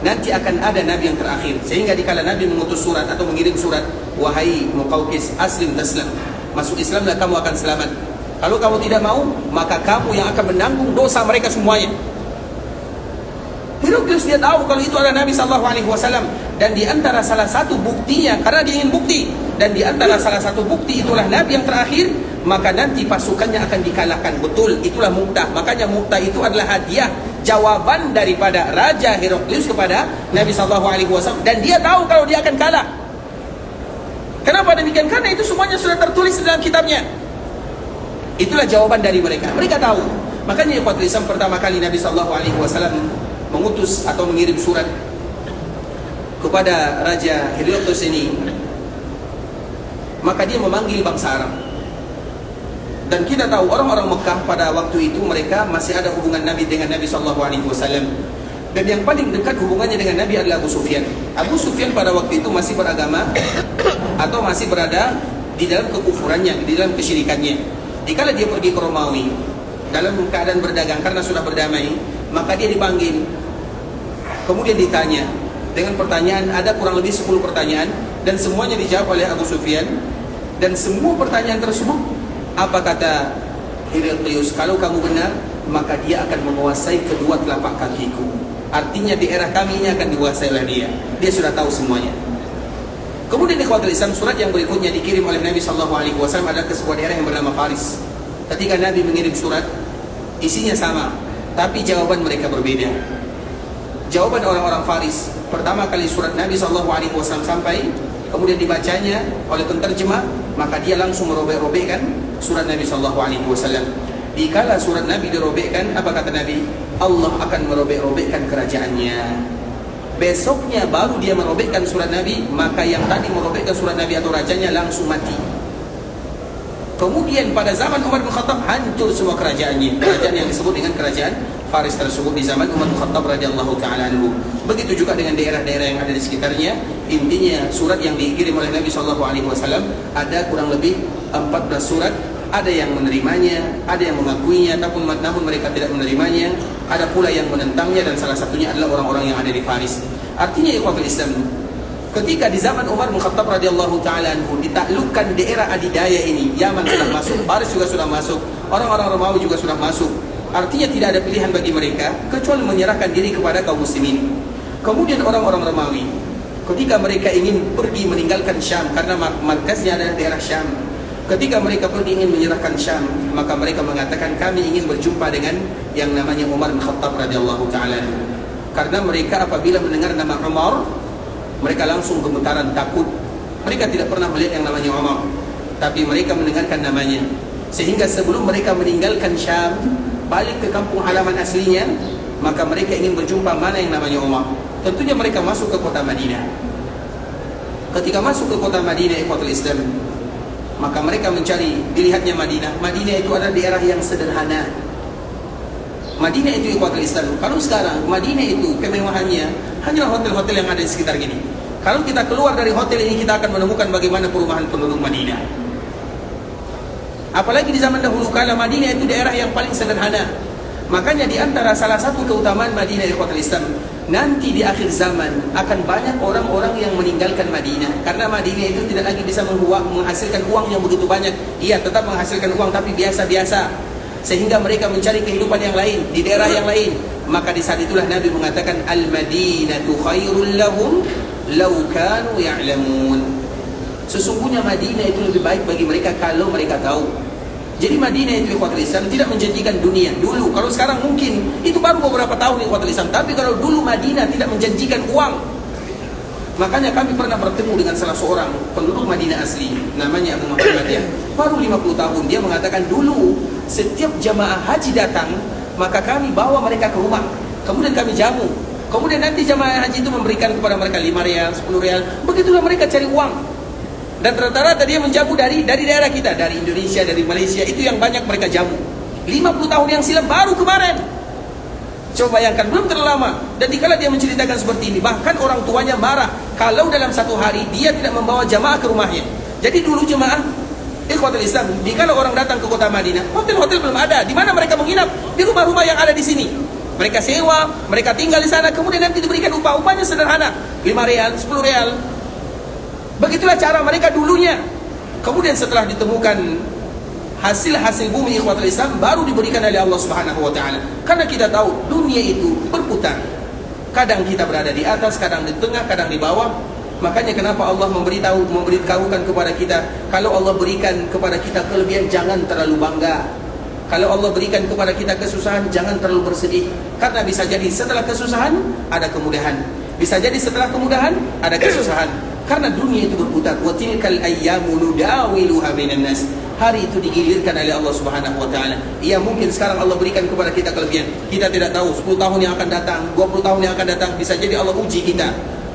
nanti akan ada Nabi yang terakhir. Sehingga dikala Nabi mengutus surat atau mengirim surat, wahai Muqawqis, aslim taslam, masuk Islamlah kamu akan selamat. Kalau kamu tidak mau, maka kamu yang akan menanggung dosa mereka semuanya. Heraklius dia tahu kalau itu adalah Nabi SAW. Dan di antara salah satu buktinya, karena dia ingin bukti, dan di antara salah satu bukti itulah Nabi yang terakhir, maka nanti pasukannya akan dikalahkan. Betul, itulah Mu'tah. Makanya Mu'tah itu adalah hadiah, jawaban daripada Raja Heraklius kepada Nabi SAW. Dan dia tahu kalau dia akan kalah. Kenapa demikian? Karena itu semuanya sudah tertulis dalam kitabnya. Itulah jawaban dari mereka. Mereka tahu. Makanya ikhwatul Islam, pertama kali Nabi SAW mengutus atau mengirim surat kepada Raja Heraklius ini, maka dia memanggil bangsa Arab. Dan kita tahu orang-orang Mekah pada waktu itu mereka masih ada hubungan Nabi dengan Nabi SAW. Dan yang paling dekat hubungannya dengan Nabi adalah Abu Sufyan. Abu Sufyan pada waktu itu masih beragama atau masih berada di dalam kekufurannya, di dalam kesyirikannya. Dikala dia pergi ke Romawi dalam keadaan berdagang karena sudah berdamai, maka dia dipanggil. Kemudian ditanya dengan pertanyaan, ada kurang lebih 10 pertanyaan, dan semuanya dijawab oleh Abu Sufyan. Dan semua pertanyaan tersebut, apa kata Heraklius, kalau kamu benar, maka dia akan menguasai kedua telapak kakiku. Artinya daerah kami ini akan dikuasai oleh dia. Dia sudah tahu semuanya. Kemudian ikhwatul Islam, surat yang berikutnya dikirim oleh Nabi SAW ada ke sebuah daerah yang bernama Faris. Ketika Nabi mengirim surat, isinya sama, tapi jawaban mereka berbeda. Jawaban orang-orang Faris, pertama kali surat Nabi SAW sampai, kemudian dibacanya oleh penterjemah, maka dia langsung merobek-robekkan surat Nabi SAW. Dikala surat Nabi dirobekkan, apa kata Nabi? Allah akan merobek-robekkan kerajaannya. Besoknya baru dia merobekkan surat Nabi, maka yang tadi merobekkan surat Nabi atau rajanya langsung mati. Kemudian pada zaman Umar bin Khattab hancur semua kerajaannya. Kerajaan yang disebut dengan kerajaan Faris tersebut di zaman Umar bin Khattab radhiyallahu taala anhu. Begitu juga dengan daerah-daerah yang ada di sekitarnya. Intinya surat yang dikirim oleh Nabi SAW ada kurang lebih 14 surat. Ada yang menerimanya, ada yang mengakuinya, namun mereka tidak menerimanya. Ada pula yang menentangnya, dan salah satunya adalah orang-orang yang ada di Faris. Artinya ikhwatul Islam, ketika di zaman Umar bin Khattab radhiyallahu taala anhu ditaklukkan daerah adidaya ini, Yaman sudah masuk, Faris juga sudah masuk, orang-orang Romawi juga sudah masuk. Artinya tidak ada pilihan bagi mereka kecuali menyerahkan diri kepada kaum muslimin. Kemudian orang-orang Romawi, ketika mereka ingin pergi meninggalkan Syam karena markasnya adalah daerah Syam, ketika mereka pergi ingin menyerahkan Syam, maka mereka mengatakan, kami ingin berjumpa dengan yang namanya Umar bin Khattab radhiyallahu taala. Karena mereka apabila mendengar nama Umar, mereka langsung gemetaran takut. Mereka tidak pernah melihat yang namanya Umar, tapi mereka mendengarkan namanya. Sehingga sebelum mereka meninggalkan Syam, balik ke kampung halaman aslinya, maka mereka ingin berjumpa mana yang namanya Umar. Tentunya mereka masuk ke kota Madinah. Ketika masuk ke kota Madinah, ikhwatul Islam, maka mereka mencari, dilihatnya Madinah. Madinah itu adalah daerah yang sederhana. Madinah itu ikhwatul Islam. Kalau sekarang Madinah itu kemewahannya hanyalah hotel-hotel yang ada di sekitar gini. Kalau kita keluar dari hotel ini, kita akan menemukan bagaimana perumahan penduduk Madinah. Apalagi di zaman dahulu kala, Madinah itu daerah yang paling sederhana. Makanya di antara salah satu keutamaan Madinah ikhwatul Islam, nanti di akhir zaman akan banyak orang-orang yang meninggalkan Madinah. Karena Madinah itu tidak lagi bisa menghasilkan uang yang begitu banyak. Iya, tetap menghasilkan uang, tapi biasa-biasa. Sehingga mereka mencari kehidupan yang lain, di daerah yang lain. Maka di saat itulah Nabi mengatakan, Al-Madinatu khairul lahum law kanu ya'lamun. Sesungguhnya Madinah itu lebih baik bagi mereka kalau mereka tahu. Jadi Madinah itu ikhwatul Islam tidak menjanjikan dunia dulu. Kalau sekarang mungkin itu baru beberapa tahun ikhwatul Islam, tapi kalau dulu Madinah tidak menjanjikan uang. Makanya kami pernah bertemu dengan salah seorang penduduk Madinah asli, namanya Abu Muhammad, ya. Baru 50 tahun. Dia mengatakan dulu setiap jamaah haji datang, maka kami bawa mereka ke rumah, kemudian kami jamu. Kemudian nanti jamaah haji itu memberikan kepada mereka 5 rial, 10 rial. Begitulah mereka cari uang. Dan rata-rata dia menjamu dari daerah kita, dari Indonesia, dari Malaysia. Itu yang banyak mereka jamu. 50 tahun yang silam, baru kemarin. Coba bayangkan, belum terlalu lama. Dan dikala dia menceritakan seperti ini, bahkan orang tuanya marah kalau dalam satu hari dia tidak membawa jamaah ke rumahnya. Jadi dulu jemaah ikhwatul Islam, dikala orang datang ke kota Madinah, hotel-hotel belum ada. Di mana mereka menginap? Di rumah-rumah yang ada di sini. Mereka sewa, mereka tinggal di sana, kemudian nanti diberikan upah. Upahnya sederhana, 5 rial, 10 rial. Begitulah cara mereka dulunya. Kemudian setelah ditemukan hasil-hasil bumi ikhwatul Islam, baru diberikan oleh Allah Subhanahu wa taala. Karena kita tahu dunia itu berputar. Kadang kita berada di atas, kadang di tengah, kadang di bawah. Makanya kenapa Allah memberitahukan kepada kita, kalau Allah berikan kepada kita kelebihan, jangan terlalu bangga. Kalau Allah berikan kepada kita kesusahan, jangan terlalu bersedih. Karena bisa jadi setelah kesusahan ada kemudahan. Bisa jadi setelah kemudahan ada kesusahan. Karena dunia itu berputar. Wa tilkal ayyamu nudawiluha bainan nas. Hari itu digilirkan oleh Allah Subhanahu wa taala. Iya, mungkin sekarang Allah berikan kepada kita kelebihan. Kita tidak tahu 10 tahun yang akan datang, 20 tahun yang akan datang, bisa jadi Allah uji kita.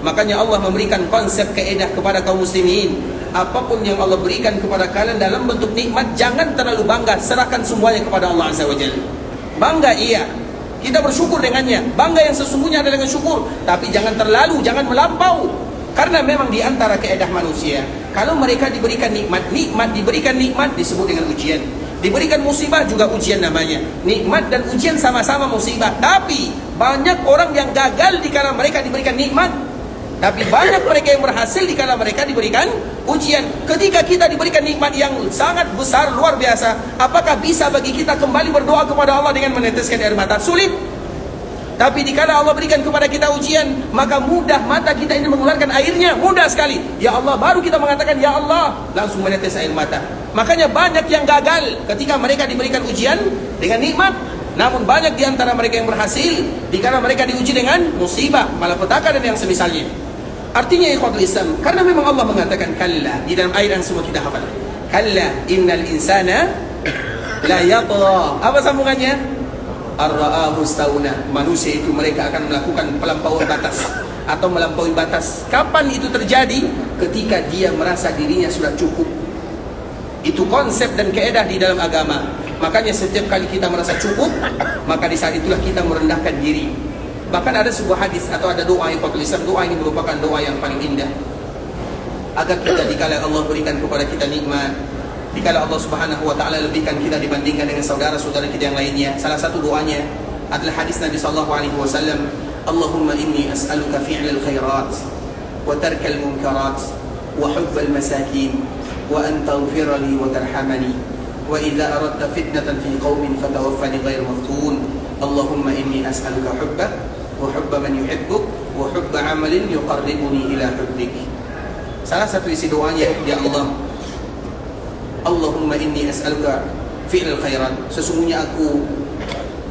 Makanya Allah memberikan konsep kaedah kepada kaum muslimin. Apapun yang Allah berikan kepada kalian dalam bentuk nikmat, jangan terlalu bangga, serahkan semuanya kepada Allah Azza wa Jalla. Bangga iya, kita bersyukur dengannya. Bangga yang sesungguhnya adalah dengan syukur, tapi jangan terlalu, jangan melampau. Karena memang di antara kaedah manusia, kalau mereka diberikan nikmat, diberikan nikmat disebut dengan ujian. Diberikan musibah juga ujian namanya. Nikmat dan ujian sama-sama musibah. Tapi banyak orang yang gagal dikala mereka diberikan nikmat, tapi banyak mereka yang berhasil dikala mereka diberikan ujian. Ketika kita diberikan nikmat yang sangat besar, luar biasa, apakah bisa bagi kita kembali berdoa kepada Allah dengan meneteskan air mata? Sulit. Tapi dikala Allah berikan kepada kita ujian, maka mudah mata kita ini mengeluarkan airnya, mudah sekali. Ya Allah, baru kita mengatakan ya Allah, langsung menetes air mata. Makanya banyak yang gagal ketika mereka diberikan ujian dengan nikmat. Namun banyak di antara mereka yang berhasil dikala mereka diuji dengan musibah, malapetaka dan yang semisalnya. Artinya ikhwatul Islam, karena memang Allah mengatakan kalla di dalam ayat yang semua kita hafal. Kalla innal insana la yatgha. Apa sambungannya? Ar-ra'ahu istauna. Manusia itu mereka akan melakukan pelampauan batas atau melampaui batas. Kapan itu terjadi? Ketika dia merasa dirinya sudah cukup. Itu konsep dan kaedah di dalam agama. Makanya setiap kali kita merasa cukup, maka di saat itulah kita merendahkan diri. Bahkan ada sebuah hadis atau ada doa yang Fatul Islam. Doa ini merupakan doa yang paling indah, agar kita dikala Allah berikan kepada kita nikmat, dikala Allah Subhanahu wa taala lebihkan kita dibandingkan dengan saudara-saudara kita yang lainnya. Salah satu doanya adalah hadis Nabi sallallahu alaihi wasallam, Allahumma inni as'aluka fi'lal khairat wa tarkal munkarat wa hubbal masakin wa an taghfira li wa tarhamani wa idza aradta fitnatan fi qaumin fatawaffani ghayra maftun. Allahumma inni as'aluka hubbak wa hubba man yuhibbuk wa hubba amalin yuqarribuni ila hubbik. Salah satu isi doanya, ya Allah, Allahumma inni as'aluka fi'lal khairat. Sesungguhnya aku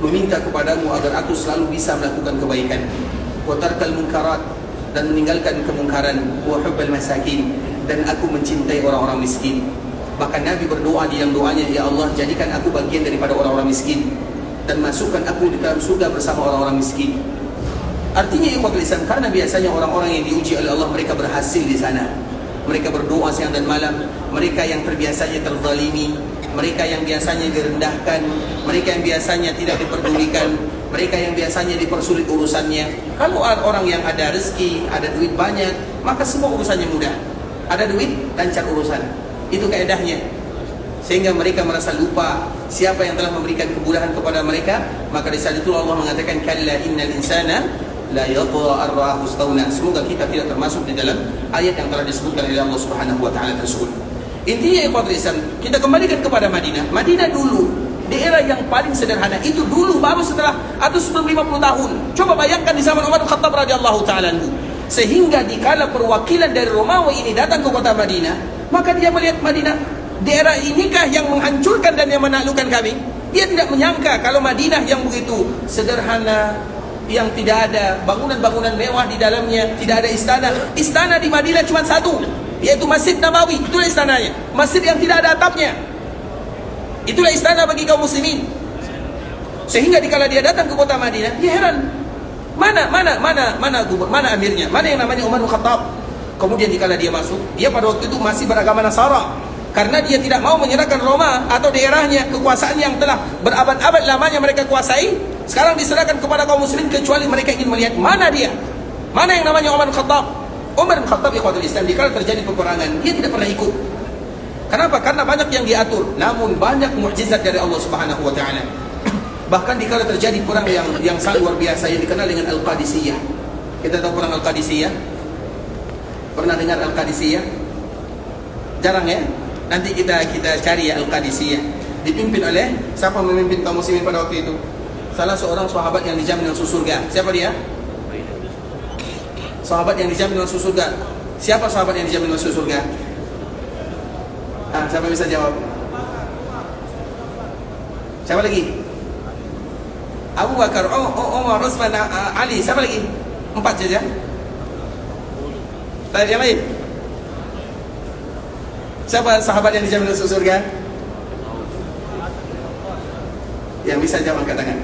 meminta kepadamu agar aku selalu bisa melakukan kebaikan. Wa tarkal munkarat, dan meninggalkan kemungkaran. Wa hubbal masakin, dan aku mencintai orang-orang miskin. Bahkan Nabi berdoa di dalam doanya, ya Allah, jadikan aku bagian daripada orang-orang miskin dan masukkan aku di dalam surga bersama orang-orang miskin. Artinya ikhwatul Islam, karena biasanya orang-orang yang diuji oleh Allah mereka berhasil di sana. Mereka berdoa siang dan malam. Mereka yang terbiasanya terzalimi, mereka yang biasanya direndahkan, mereka yang biasanya tidak diperdulikan, mereka yang biasanya dipersulit urusannya. Kalau orang yang ada rezeki, ada duit banyak, maka semua urusannya mudah. Ada duit, lancar urusan. Itu kaedahnya. Sehingga mereka merasa lupa siapa yang telah memberikan kemudahan kepada mereka. Maka di saat itu Allah mengatakan kalla innal insana la yatgha ar-ra'ahu istaghna. Semoga kita tidak termasuk di dalam ayat yang telah disebutkan oleh Allah Subhanahu wa taala tersebut. Intinya ikhwatul Islam, kita kembalikan kepada Madinah. Madinah dulu daerah yang paling sederhana. Itu dulu baru setelah atau sebelum 50 tahun. Coba bayangkan di zaman Umar bin Khattab radhiyallahu taala anhu. Sehingga dikala perwakilan dari Romawi ini datang ke kota Madinah, maka dia melihat Madinah, daerah inikah yang menghancurkan dan yang menaklukkan kami? Dia tidak menyangka kalau Madinah yang begitu sederhana, yang tidak ada bangunan-bangunan mewah di dalamnya, tidak ada istana. Istana di Madinah cuma satu, yaitu Masjid Nabawi. Itulah istananya, masjid yang tidak ada atapnya. Itulah istana bagi kaum muslimin. Sehingga dikala dia datang ke kota Madinah, dia heran. Mana amirnya? Mana yang namanya Umar bin Khattab? Kemudian dikala dia masuk, dia pada waktu itu masih beragama Nasara. Karena dia tidak mau menyerahkan Roma atau daerahnya, kekuasaan yang telah berabad-abad lamanya mereka kuasai, sekarang diserahkan kepada kaum muslimin, kecuali mereka ingin melihat mana dia. Mana yang namanya Umar bin Khattab? Umar bin Khattab ikhwatul Islam, dikala terjadi peperangan, dia tidak pernah ikut. Kenapa? Karena banyak yang diatur, namun banyak mukjizat dari Allah Subhanahu wa taala. Bahkan dikala terjadi perang yang sangat luar biasa yang dikenal dengan Al-Qadisiyah. Kita tahu perang Al-Qadisiyah? Pernah dengar Al-Qadisiyah? Jarang ya? Nanti kita cari ya Al-Qadisiyah. Dipimpin oleh siapa memimpin kaum muslimin pada waktu itu? Salah seorang sahabat yang dijamin masuk surga. Siapa dia? Sahabat yang dijamin masuk surga. Siapa sahabat yang dijamin masuk surga? Siapa bisa jawab? Siapa lagi? Abu Bakar, Umar, Utsman, Ali. Siapa lagi? 4 saja. Yang lain? Siapa sahabat yang dijamin masuk surga? Yang bisa jawab angkat tangan.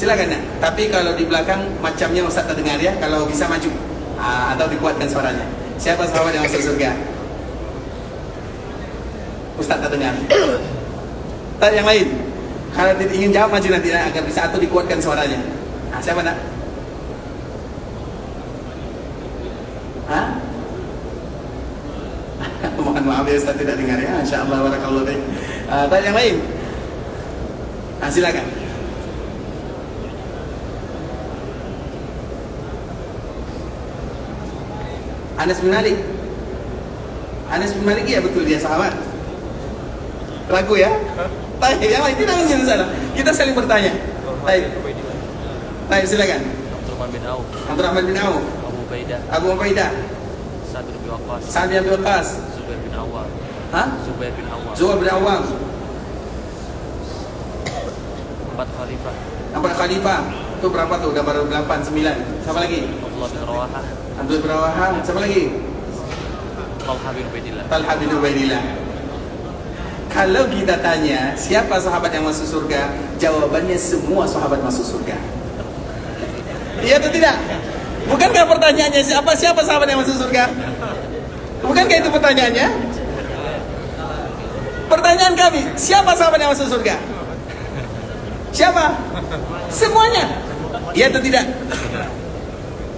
Silakan nak. Tapi kalau di belakang macamnya Ustaz tak dengar ya. Kalau bisa maju. Atau dikuatkan suaranya. Siapa sahabat yang masuk surga? Ustaz tak dengar. Tak yang lain. Kalau ingin jawab maju nanti agar bisa atau dikuatkan suaranya. Siapa nak? Mohon maaf ya Ustaz tidak dengar ya. Insyaallah barakallahu fiik. Tak yang lain. Silakan. Anas bin Malik. Anas bin Malik ya betul dia sahabat. Ragu ya? Baik, yang lain tidak menjadi salah. Kita saling bertanya. Baik. Baik, silakan. Abdurrahman bin Auf. Abdurrahman bin Auf. Abu Ubaidah. Abu Ubaidah. Sa'd bin Waqqas. Sa'd bin Abi Waqqas. Zubair bin Awwam. Zubair bin Awwam. Zubair bin Awwam. 4 khalifah. 4 khalifah. Itu berapa tuh? Udah baru 8, 9. Siapa lagi? Abdullah bin Rawahah. Abdul bin Rawahah. Siapa lagi? Talha bin Ubaidillah. Talha bin Ubaidillah. Kalau kita tanya siapa sahabat yang masuk surga, jawabannya semua sahabat masuk surga. Iya atau tidak? Bukankah pertanyaannya siapa sahabat yang masuk surga? Bukankah itu pertanyaannya? Pertanyaan kami, siapa sahabat yang masuk surga? Siapa? Semuanya. Iya atau tidak?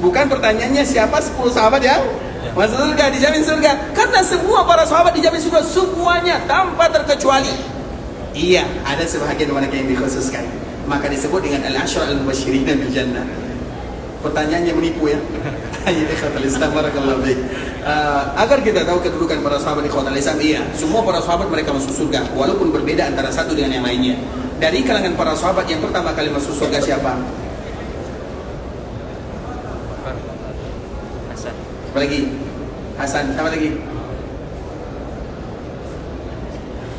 Bukan pertanyaannya siapa 10 sahabat yang masuk surga, dijamin surga. Karena semua para sahabat dijamin surga, semuanya tanpa terkecuali. Iya, ada sebahagian mereka yang dikhususkan. Maka disebut dengan al-ashra al-mubasysyirin bil jannah. Pertanyaannya menipu ya. Ya ikhwatul Islam barakallahu fiik. Agar kita tahu kedudukan para sahabat ikhwatul Islam, iya, semua para sahabat mereka masuk surga walaupun berbeda antara satu dengan yang lainnya. Dari kalangan para sahabat yang pertama kali masuk surga siapa? Hasan. Siapa lagi? Hasan. Siapa lagi?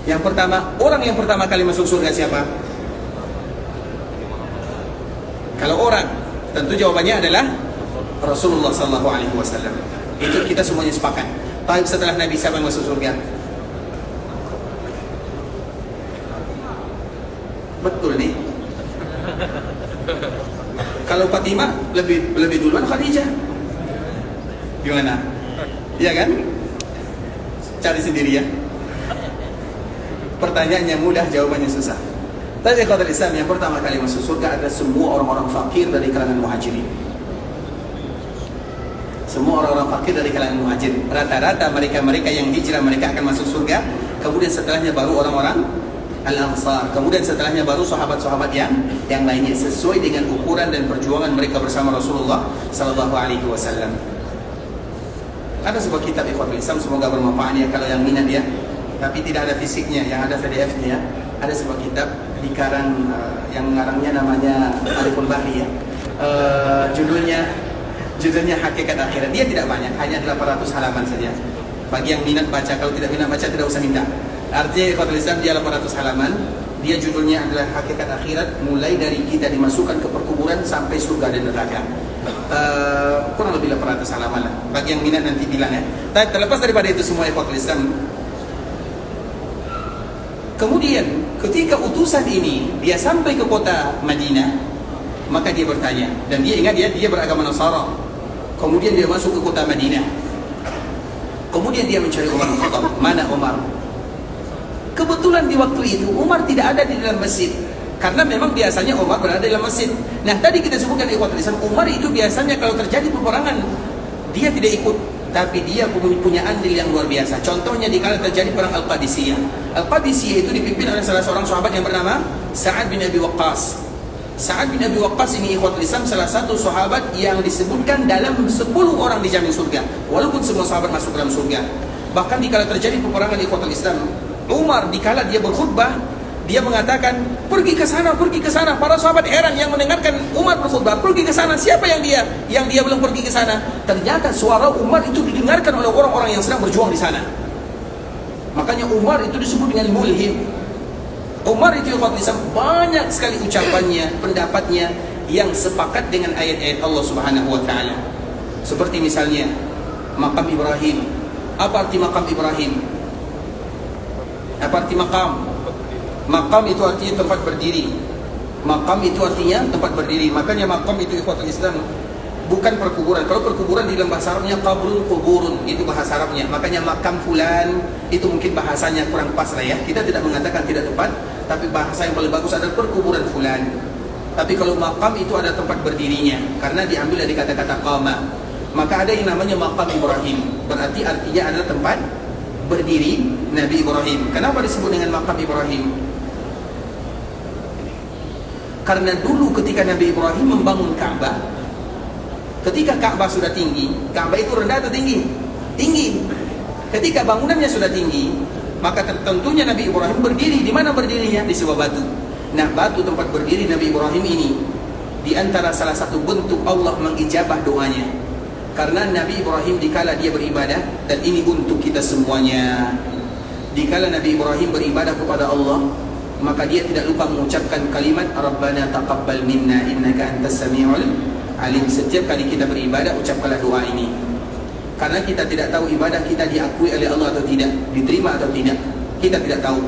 Yang pertama, orang yang pertama kali masuk surga siapa? Kalau orang, tentu jawabannya adalah Rasulullah sallallahu alaihi wasallam. Itu kita semuanya sepakat. Tapi setelah Nabi siapa yang masuk surga? Betul nih. Kalau Fatimah lebih duluan Khadijah. Gimana? Iya kan? Cari sendiri ya. Pertanyaannya mudah, jawabannya susah. Tadi kata Islam yang pertama kali masuk surga adalah semua orang-orang fakir dari kalangan muhajirin. Semua orang-orang fakir dari kalangan muhajirin. Rata-rata mereka yang hijrah mereka akan masuk surga. Kemudian setelahnya baru orang-orang Al-Ansar. Kemudian setelahnya baru sahabat-sahabat yang lainnya sesuai dengan ukuran dan perjuangan mereka bersama Rasulullah sallallahu alaihi wasallam. Ada sebuah kitab ikhwatul Islam, semoga bermanfaat ya kalau yang minat ya. Tapi tidak ada fisiknya, yang ada PDF-nya. Ada sebuah kitab dikarang yang ngarangnya namanya Ariful Bahri ya. Judulnya Hakikat Akhirat. Dia tidak banyak, hanya 800 halaman saja. Bagi yang minat baca, kalau tidak minat baca tidak usah minta. Artinya ikhwatul Islam dia 800 halaman. Dia judulnya adalah Hakikat Akhirat, mulai dari kita dimasukkan ke perkuburan sampai surga dan neraka. Kurang lebih 800 halaman lah. Bagi yang minat nanti bilang ya. Tapi terlepas daripada itu semua ikhwatul Islam, kemudian ketika utusan ini dia sampai ke kota Madinah, maka dia bertanya, dan dia ingat dia beragama Nasara. Kemudian dia masuk ke kota Madinah. Kemudian dia mencari Umar bin Khattab. Mana Umar? Kebetulan di waktu itu Umar tidak ada di dalam masjid. Karena memang biasanya Umar berada di dalam masjid. Nah, tadi kita sebutkan ikhwatul Islam, Umar itu biasanya kalau terjadi peperangan dia tidak ikut, tapi dia punya andil yang luar biasa. Contohnya di kala terjadi perang Al-Qadisiyah. Al-Qadisiyah itu dipimpin oleh salah seorang sahabat yang bernama Sa'ad bin Abi Waqqas. Sa'ad bin Abi Waqqas ini ikhwatul Islam salah satu sahabat yang disebutkan dalam 10 orang dijamin surga, walaupun semua sahabat masuk dalam surga. Bahkan di kala terjadi peperangan ikhwatul Islam, Umar di kala dia berkhutbah, dia mengatakan, pergi ke sana, pergi ke sana. Para sahabat heran yang mendengarkan Umar berkhutbah, pergi ke sana. Siapa yang dia belum pergi ke sana? Ternyata suara Umar itu didengarkan oleh orang-orang yang sedang berjuang di sana. Makanya Umar itu disebut dengan mulhim. Umar itu banyak sekali ucapannya, pendapatnya yang sepakat dengan ayat-ayat Allah Subhanahu wa taala. Seperti misalnya maqam Ibrahim. Apa arti maqam Ibrahim? Apa arti maqam? Maqam itu artinya tempat berdiri. Makam itu artinya tempat berdiri. Makanya makam itu ikhwatul Islam bukan perkuburan. Kalau perkuburan di dalam bahasa Arabnya qabrun quburun, itu bahasa Arabnya. Makanya makam fulan itu mungkin bahasanya kurang pas lah ya. Kita tidak mengatakan tidak tepat, tapi bahasa yang paling bagus adalah perkuburan fulan. Tapi kalau makam itu ada tempat berdirinya, karena diambil dari kata-kata qama. Maka ada yang namanya makam Ibrahim, berarti artinya adalah tempat berdiri Nabi Ibrahim. Kenapa disebut dengan makam Ibrahim? Karena dulu ketika Nabi Ibrahim membangun Ka'bah, ketika Ka'bah sudah tinggi, Ka'bah itu rendah atau tinggi? Tinggi. Ketika bangunannya sudah tinggi, maka tentunya Nabi Ibrahim berdiri. Di mana berdirinya? Di sebuah batu. Nah, batu tempat berdiri Nabi Ibrahim ini di antara salah satu bentuk Allah mengijabah doanya. Karena Nabi Ibrahim dikala dia beribadah, dan ini untuk kita semuanya, dikala Nabi Ibrahim beribadah kepada Allah, maka dia tidak lupa mengucapkan kalimat Rabbana taqabbal minna innaka antas samiul alim. Setiap kali kita beribadah, ucapkanlah doa ini. Karena kita tidak tahu ibadah kita diakui oleh Allah atau tidak, diterima atau tidak, kita tidak tahu.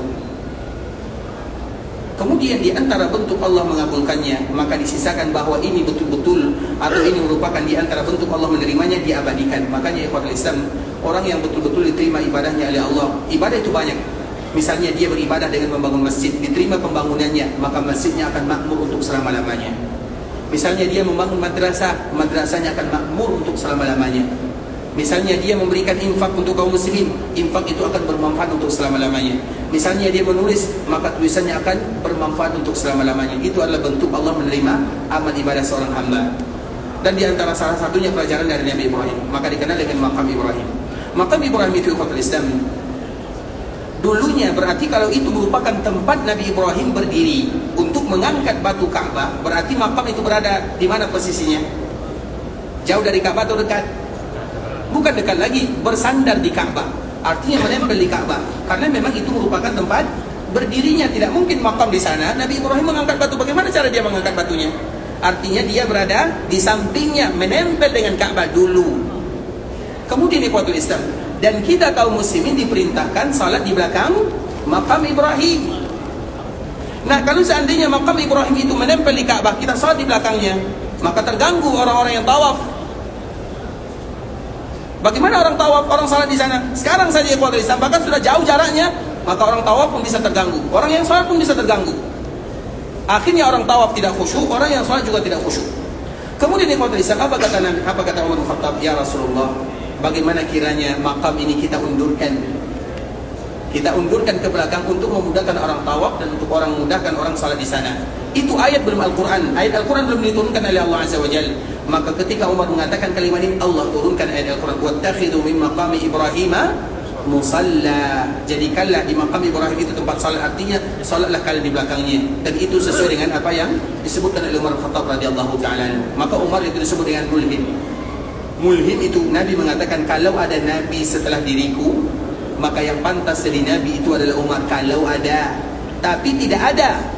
Kemudian di antara bentuk Allah mengabulkannya, maka disisakan bahwa ini betul-betul atau ini merupakan di antara bentuk Allah menerimanya, diabadikan. Makanya ikhwatul Islam, orang yang betul-betul diterima ibadahnya oleh Allah, ibadah itu banyak. Misalnya dia beribadah dengan membangun masjid, diterima pembangunannya, maka masjidnya akan makmur untuk selama-lamanya. Misalnya dia membangun madrasah, madrasahnya akan makmur untuk selama-lamanya. Misalnya dia memberikan infak untuk kaum muslimin, infak itu akan bermanfaat untuk selama-lamanya. Misalnya dia menulis, maka tulisannya akan bermanfaat untuk selama-lamanya. Itu adalah bentuk Allah menerima amal ibadah seorang hamba. Dan di antara salah satunya pelajaran dari Nabi Ibrahim, maka dikenal dengan makam Ibrahim. Makam Ibrahim itu ikhwatul Islam, dulunya berarti kalau itu merupakan tempat Nabi Ibrahim berdiri untuk mengangkat batu Ka'bah, berarti makam itu berada di mana posisinya? Jauh dari Ka'bah atau dekat? Bukan dekat lagi, bersandar di Ka'bah. Artinya menempel di Ka'bah. Karena memang itu merupakan tempat berdirinya. Tidak mungkin makam di sana. Nabi Ibrahim mengangkat batu. Bagaimana cara dia mengangkat batunya? Artinya dia berada di sampingnya, menempel dengan Ka'bah dulu. Kemudian ikhwatul Islam, dan kita kaum muslimin diperintahkan salat di belakang makam Ibrahim. Nah, kalau seandainya makam Ibrahim itu menempel di Ka'bah, kita salat di belakangnya, maka terganggu orang-orang yang tawaf. Bagaimana orang tawaf, orang salat di sana? Sekarang saja ikhwatul Islam, bahkan sudah jauh jaraknya, maka orang tawaf pun bisa terganggu. Orang yang salat pun bisa terganggu. Akhirnya orang tawaf tidak khusyuk, orang yang salat juga tidak khusyuk. Kemudian ikhwatul Islam, apa kata Umar bin Khattab? Ya Rasulullah, bagaimana kiranya makam ini kita undurkan? Kita undurkan ke belakang untuk memudahkan orang tawaf dan untuk memudahkan orang salat di sana. Itu ayat belum Al-Quran. Ayat Al-Quran belum diturunkan oleh Allah Azza wa Jalla. Maka ketika Umar mengatakan kalimat ini, Allah turunkan ayat Al-Quran. Wattakhidhu min maqami Ibrahim musalla. Jadikanlah di makam Ibrahim itu tempat salat. Artinya salatlah kalian di belakangnya. Dan itu sesuai dengan apa yang disebutkan oleh Umar bin Khattab radhiyallahu taala. Maka Umar itu disebut dengan mulhid. Mulhid itu Nabi mengatakan, kalau ada Nabi setelah diriku, maka yang pantas jadi Nabi itu adalah Umar. Kalau ada, tapi tidak ada.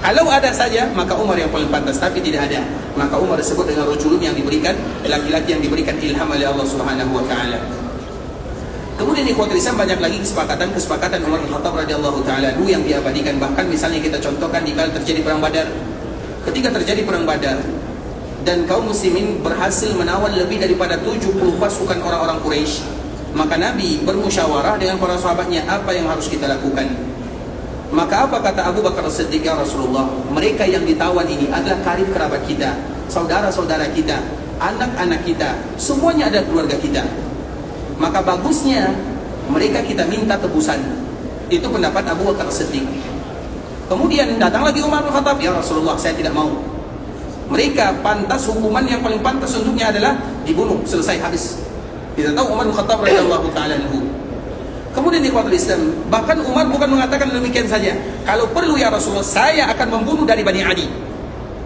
Kalau ada saja, maka Umar yang paling pantas, tapi tidak ada. Maka Umar disebut dengan rajulun yang diberikan, laki-laki yang diberikan ilham oleh Allah Subhanahu wa taala. Kemudian ikhwatul Islam, banyak lagi kesepakatan Umar bin Khattab radhiyallahu taala yang diabadikan. Bahkan misalnya kita contohkan di kala terjadi perang Badar. Ketika terjadi perang Badar dan kaum muslimin berhasil menawan lebih daripada 70 pasukan orang-orang Quraisy, maka Nabi bermusyawarah dengan para sahabatnya, apa yang harus kita lakukan? Maka apa kata Abu Bakar As-Siddiq? Ya Rasulullah, mereka yang ditawan ini adalah karib kerabat kita, saudara-saudara kita, anak-anak kita, semuanya ada keluarga kita. Maka bagusnya mereka kita minta tebusan. Itu pendapat Abu Bakar As-Siddiq. Kemudian datang lagi Umar bin Khattab, ya Rasulullah, saya tidak mau. Mereka pantas, hukuman yang paling pantas untuknya adalah dibunuh, selesai, habis. Kita tahu Umar bin Khattab radhiyallahu taala anhu. Kemudian ikhwatul Islam, bahkan Umar bukan mengatakan demikian saja. Kalau perlu ya Rasulullah, saya akan membunuh dari Bani Adi.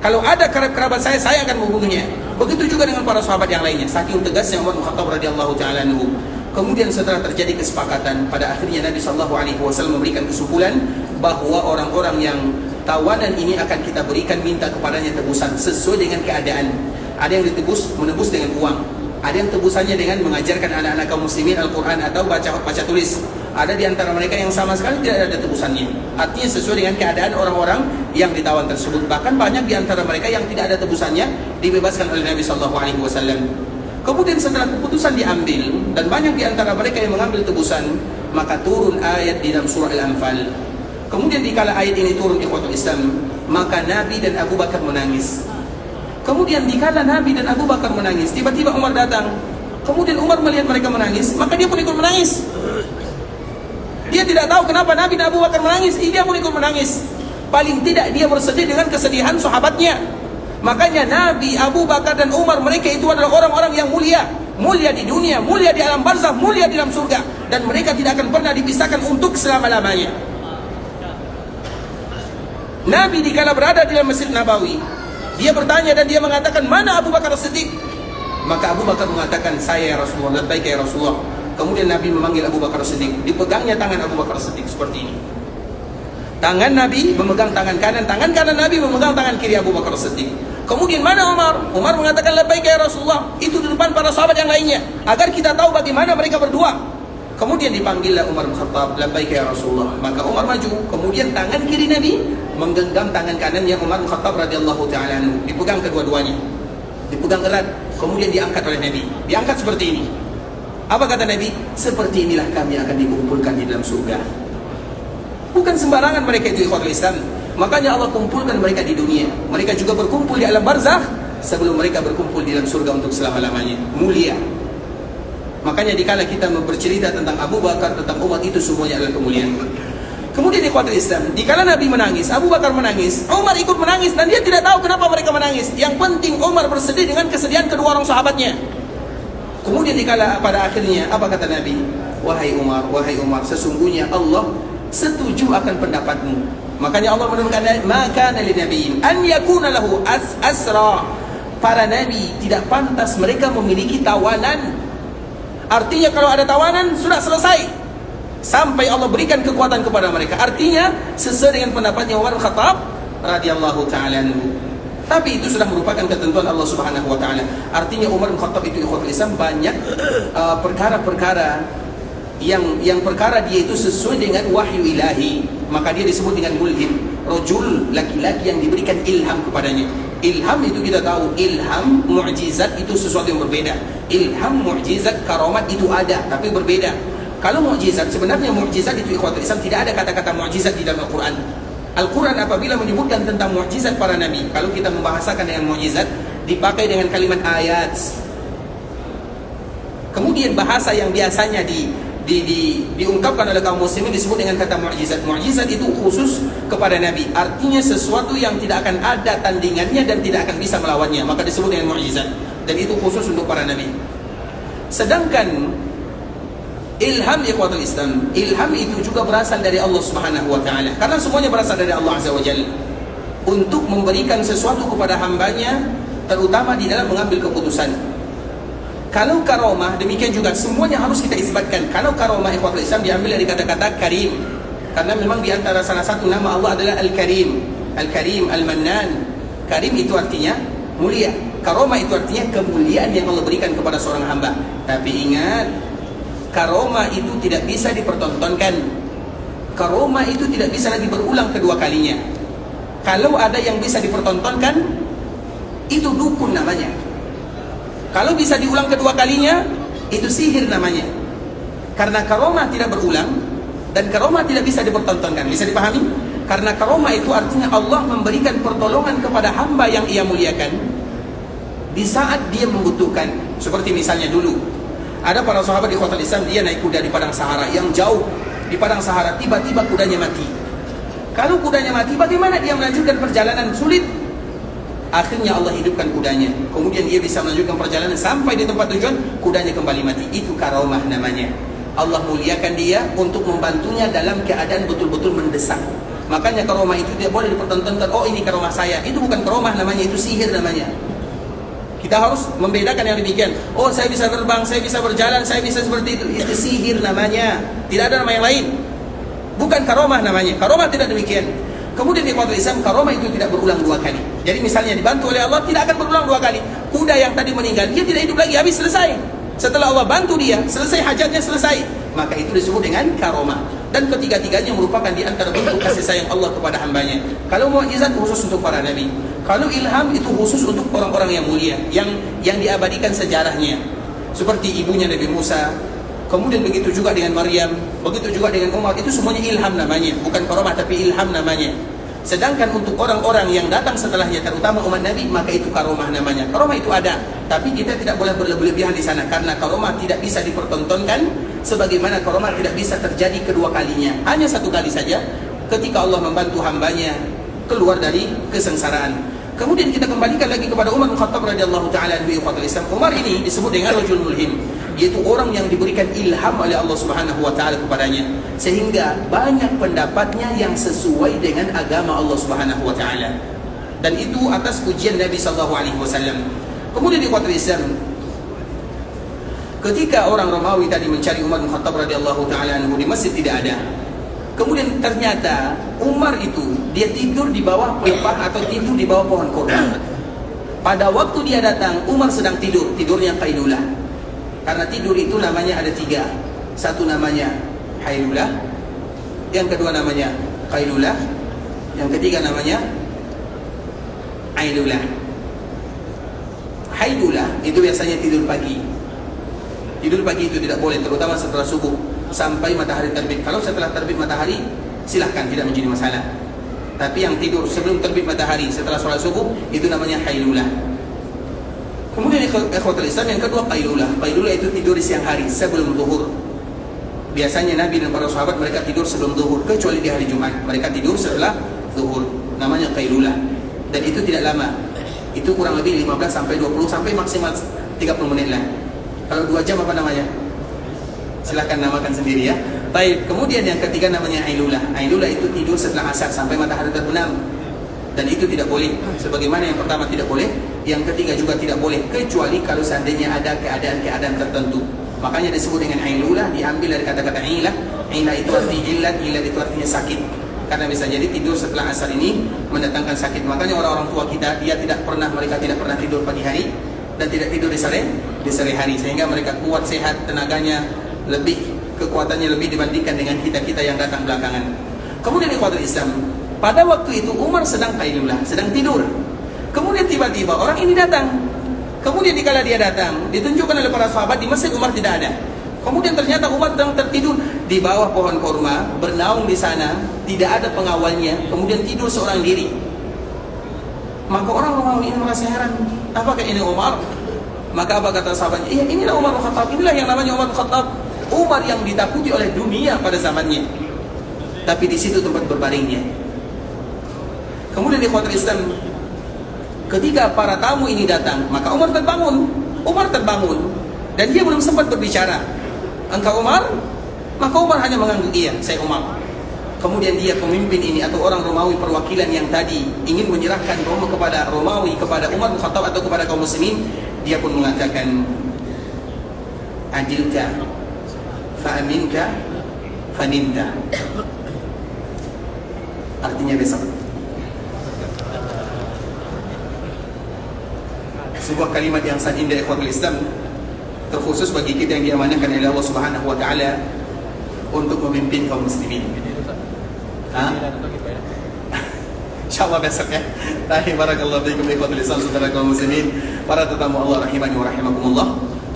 Kalau ada kerabat saya akan membunuhnya. Begitu juga dengan para sahabat yang lainnya. Saking tegasnya Umar bin Khattab radhiyallahu taala anhu. Kemudian setelah terjadi kesepakatan, pada akhirnya Nabi sallallahu alaihi wasallam memberikan kesimpulan bahwa orang-orang yang tawanan ini akan kita berikan, minta kepadanya tebusan sesuai dengan keadaan. Ada yang menebus dengan uang. Ada yang tebusannya dengan mengajarkan anak-anak kaum muslimin Al-Quran atau baca tulis. ada di antara mereka yang sama sekali tidak ada tebusannya. Artinya sesuai dengan keadaan orang-orang yang ditawan tersebut. Bahkan banyak di antara mereka yang tidak ada tebusannya dibebaskan oleh Nabi SAW. Kemudian setelah keputusan diambil dan banyak di antara mereka yang mengambil tebusan, maka turun ayat di dalam surah Al-Anfal. Kemudian dikala ayat ini turun ikhwatul Islam, maka Nabi dan Abu Bakar menangis. Kemudian dikala Nabi dan Abu Bakar menangis, tiba-tiba Umar datang. Kemudian Umar melihat mereka menangis, maka dia pun ikut menangis. Dia tidak tahu kenapa Nabi dan Abu Bakar menangis, dia pun ikut menangis. Paling tidak dia bersedih dengan kesedihan sahabatnya. Makanya Nabi, Abu Bakar dan Umar, mereka itu adalah orang-orang yang mulia. Mulia di dunia, mulia di alam barzakh, mulia di dalam surga. Dan mereka tidak akan pernah dipisahkan untuk selama-lamanya. Nabi dikala berada di dalam Masjid Nabawi, dia bertanya dan dia mengatakan, mana Abu Bakar As-Siddiq? Maka Abu Bakar mengatakan, saya ya Rasulullah, labbaik ya Rasulullah. Kemudian Nabi memanggil Abu Bakar As-Siddiq. Dipegangnya tangan Abu Bakar As-Siddiq seperti ini. Tangan Nabi memegang tangan kanan Nabi memegang tangan kiri Abu Bakar As-Siddiq. Kemudian mana Umar? Umar mengatakan, labbaik ya Rasulullah. Itu di depan para sahabat yang lainnya, agar kita tahu bagaimana mereka berdua. Kemudian dipanggillah Umar bin Khattab, labbaik ya Rasulullah. Maka Umar maju. Kemudian tangan kiri Nabi menggenggam tangan kanannya Umar bin Khattab radhiyallahu ta'ala anhu. Dipegang kedua-duanya, dipegang erat. Kemudian diangkat oleh Nabi. Diangkat seperti ini. Apa kata Nabi? Seperti inilah kami akan dikumpulkan di dalam surga. Bukan sembarangan mereka itu ikhwatul Islam. Makanya Allah kumpulkan mereka di dunia. Mereka juga berkumpul di alam barzakh sebelum mereka berkumpul di dalam surga untuk selama-lamanya. Mulia. Makanya dikala kita bercerita tentang Abu Bakar, tentang umat, itu semuanya adalah kemuliaan. Kemudian ikhwatul Islam, dikala Nabi menangis, Abu Bakar menangis, Umar ikut menangis, dan dia tidak tahu kenapa mereka menangis. Yang penting Umar bersedih dengan kesedihan kedua orang sahabatnya. Kemudian dikala pada akhirnya, apa kata Nabi? Wahai Umar, sesungguhnya Allah setuju akan pendapatmu. Makanya Allah menurunkan, maka lin nabiyyin an yakuna lahu asra. Para nabi tidak pantas mereka memiliki tawanan. Artinya kalau ada tawanan sudah selesai sampai Allah berikan kekuatan kepada mereka. Artinya sesuai dengan pendapatnya Umar bin Khattab radhiyallahu ta'ala anhu. Tapi itu sudah merupakan ketentuan Allah Subhanahu wa taala. Artinya Umar bin Khattab itu ikhwatul Islam banyak perkara-perkara yang perkara dia itu sesuai dengan wahyu ilahi, maka dia disebut dengan mulhim, rajul, laki-laki yang diberikan ilham kepadanya. Ilham itu kita tahu, ilham, mu'jizat itu sesuatu yang berbeda. Ilham, mu'jizat, karomat itu ada, tapi berbeda. Kalau mu'jizat, sebenarnya mu'jizat itu ikhwatul Islam tidak ada kata-kata mu'jizat di dalam Al-Quran. Al-Quran apabila menyebutkan tentang mu'jizat para nabi, kalau kita membahasakan dengan mu'jizat, dipakai dengan kalimat ayat. Kemudian bahasa yang biasanya diungkapkan oleh kaum muslimin disebut dengan kata mu'jizat. Mu'jizat itu khusus kepada nabi, artinya sesuatu yang tidak akan ada tandingannya dan tidak akan bisa melawannya, maka disebut dengan mu'jizat. Dan itu khusus untuk para nabi. Sedangkan ilham ikhwatul Islam, ilham itu juga berasal dari Allah Subhanahu wa taala. Karena semuanya berasal dari Allah Azza wa Jalla untuk memberikan sesuatu kepada hambanya, terutama di dalam mengambil keputusan. Kalau karomah, demikian juga semuanya harus kita isbatkan. Kalau karomah ikhwatul Islam diambil dari kata-kata karim, karena memang di antara salah satu nama Allah adalah Al-Karim. Al-Karim, Al-Mannan. Karim itu artinya mulia. Karomah itu artinya kemuliaan yang Allah berikan kepada seorang hamba. Tapi ingat, karomah itu tidak bisa dipertontonkan. Karomah itu tidak bisa lagi berulang kedua kalinya. Kalau ada yang bisa dipertontonkan, itu dukun namanya. Kalau bisa diulang kedua kalinya, itu sihir namanya. Karena karomah tidak berulang dan karomah tidak bisa dipertontonkan. Bisa dipahami? Karena karomah itu artinya Allah memberikan pertolongan kepada hamba yang ia muliakan di saat dia membutuhkan. Seperti misalnya dulu ada para sahabat di kota Islam, dia naik kuda di padang Sahara yang jauh. Di padang Sahara tiba-tiba kudanya mati. Kalau kudanya mati, bagaimana dia melanjutkan perjalanan? Sulit. Akhirnya Allah hidupkan kudanya. Kemudian dia bisa melanjutkan perjalanan sampai di tempat tujuan, kudanya kembali mati. Itu karomah namanya. Allah muliakan dia untuk membantunya dalam keadaan betul-betul mendesak. Makanya karomah itu tidak boleh dipertontonkan. Oh, ini karomah saya. Itu bukan karomah namanya, itu sihir namanya. Kita harus membedakan yang demikian. Oh, saya bisa terbang, saya bisa berjalan, saya bisa seperti itu. Itu sihir namanya. Tidak ada nama yang lain. Bukan karomah namanya. Karomah tidak demikian. Kemudian di kuatul Islam, karomah itu tidak berulang dua kali. Jadi misalnya dibantu oleh Allah, tidak akan berulang dua kali. Kuda yang tadi meninggal, dia tidak hidup lagi, habis, selesai. Setelah Allah bantu dia, selesai hajatnya, selesai, maka itu disebut dengan karomah. Dan ketiga-tiganya merupakan di antara bentuk kasih sayang Allah kepada hambanya. Kalau mukjizat khusus untuk para nabi, kalau ilham itu khusus untuk orang-orang yang mulia, yang diabadikan sejarahnya, seperti ibunya Nabi Musa. Kemudian begitu juga dengan Maryam, begitu juga dengan Umar, itu semuanya ilham namanya, bukan karomah tapi ilham namanya. Sedangkan untuk orang-orang yang datang setelahnya, terutama umat Nabi, maka itu karomah namanya. Karomah itu ada, tapi kita tidak boleh berlebihan di sana, karena karomah tidak bisa dipertontonkan, sebagaimana karomah tidak bisa terjadi kedua kalinya. Hanya satu kali saja, ketika Allah membantu hambanya keluar dari kesengsaraan. Kemudian kita kembalikan lagi kepada Umar bin Khattab radhiyallahu taala anhu. Umar ini disebut dengan rajul mulhim, yaitu orang yang diberikan ilham oleh Allah Subhanahu wa taala kepadanya, sehingga banyak pendapatnya yang sesuai dengan agama Allah Subhanahu wa taala. Dan itu atas pujian Nabi sallallahu alaihi wasallam. Kemudian di ikhwatul Islam, ketika orang Romawi tadi mencari Umar bin Khattab radhiyallahu taala anhu di masjid, tidak ada. Kemudian ternyata Umar itu dia tidur di bawah pelepah atau tidur di bawah pohon kurma. Pada waktu dia datang, Umar sedang tidur, tidurnya qailulah. Karena tidur itu namanya ada tiga. Satu namanya hailulah, yang kedua namanya qailulah, yang ketiga namanya ailulah. Hailulah itu biasanya tidur pagi. Tidur pagi itu tidak boleh, terutama setelah subuh sampai matahari terbit. Kalau setelah terbit matahari, silahkan, tidak menjadi masalah. Tapi yang tidur sebelum terbit matahari setelah sholat subuh, itu namanya hailulah. Kemudian ikhwatul Islam, yang kedua qailulah. Qailulah itu tidur di siang hari sebelum zuhur. Biasanya Nabi dan para sahabat mereka tidur sebelum zuhur, kecuali di hari Jumat mereka tidur setelah zuhur. Namanya qailulah. Dan itu tidak lama. Itu kurang lebih 15 sampai 20 sampai maksimal 30 menit lah. Kalau 2 jam apa namanya? Silahkan namakan sendiri ya. Baik, kemudian yang ketiga namanya ailulah. Ailulah itu tidur setelah asar sampai matahari terbenam. Dan itu tidak boleh. Sebagaimana yang pertama tidak boleh, yang ketiga juga tidak boleh, kecuali kalau seandainya ada keadaan-keadaan tertentu. Makanya disebut dengan ailulah, diambil dari kata-kata ilah. Ilah itu artinya illat, illat itu artinya sakit. Karena bisa jadi tidur setelah asar ini mendatangkan sakit. Makanya orang-orang tua kita, mereka tidak pernah tidur pagi hari dan tidak tidur di sore hari, sehingga mereka kuat, sehat, tenaganya kekuatannya lebih dibandingkan dengan kita-kita yang datang belakangan. Kemudian ikhwatul Islam, pada waktu itu Umar sedang qailulah, sedang tidur. Kemudian tiba-tiba orang ini datang. Kemudian dikala dia datang, ditunjukkan oleh para sahabat di masjid, Umar tidak ada. Kemudian ternyata Umar sedang tertidur di bawah pohon kurma, bernaung di sana, tidak ada pengawalnya. Kemudian tidur seorang diri. Maka orang ini merasa heran, apakah ini Umar? Maka apa kata sahabatnya? Iya, inilah Umar bin Khattab. Inilah yang namanya Umar bin Khattab. Umar yang ditakuti oleh dunia pada zamannya. Tapi di situ tempat berbaringnya. Kemudian di ikhwatul Islam, ketika para tamu ini datang, maka Umar terbangun. Dan dia belum sempat berbicara. Engkau Umar? Maka Umar hanya mengangguk, iya, saya Umar. Kemudian dia pemimpin ini atau orang Romawi perwakilan yang tadi ingin menyerahkan Romawi kepada Umar bin Khattab atau kepada kaum muslimin, dia pun mengatakan, adilka fa'aminka faninta. Artinya besok. Sebuah kalimat yang sangat indah ikhwatul Islam, terkhusus bagi kita yang diamanahkan oleh Allah Subhanahu wa taala untuk memimpin kaum muslimin. Insyaallah besok ya. Barakallahu fiikum ikhwatul Islam, saudara kaum muslimin, para tetamu Allah rahimani wa rahimakumullah.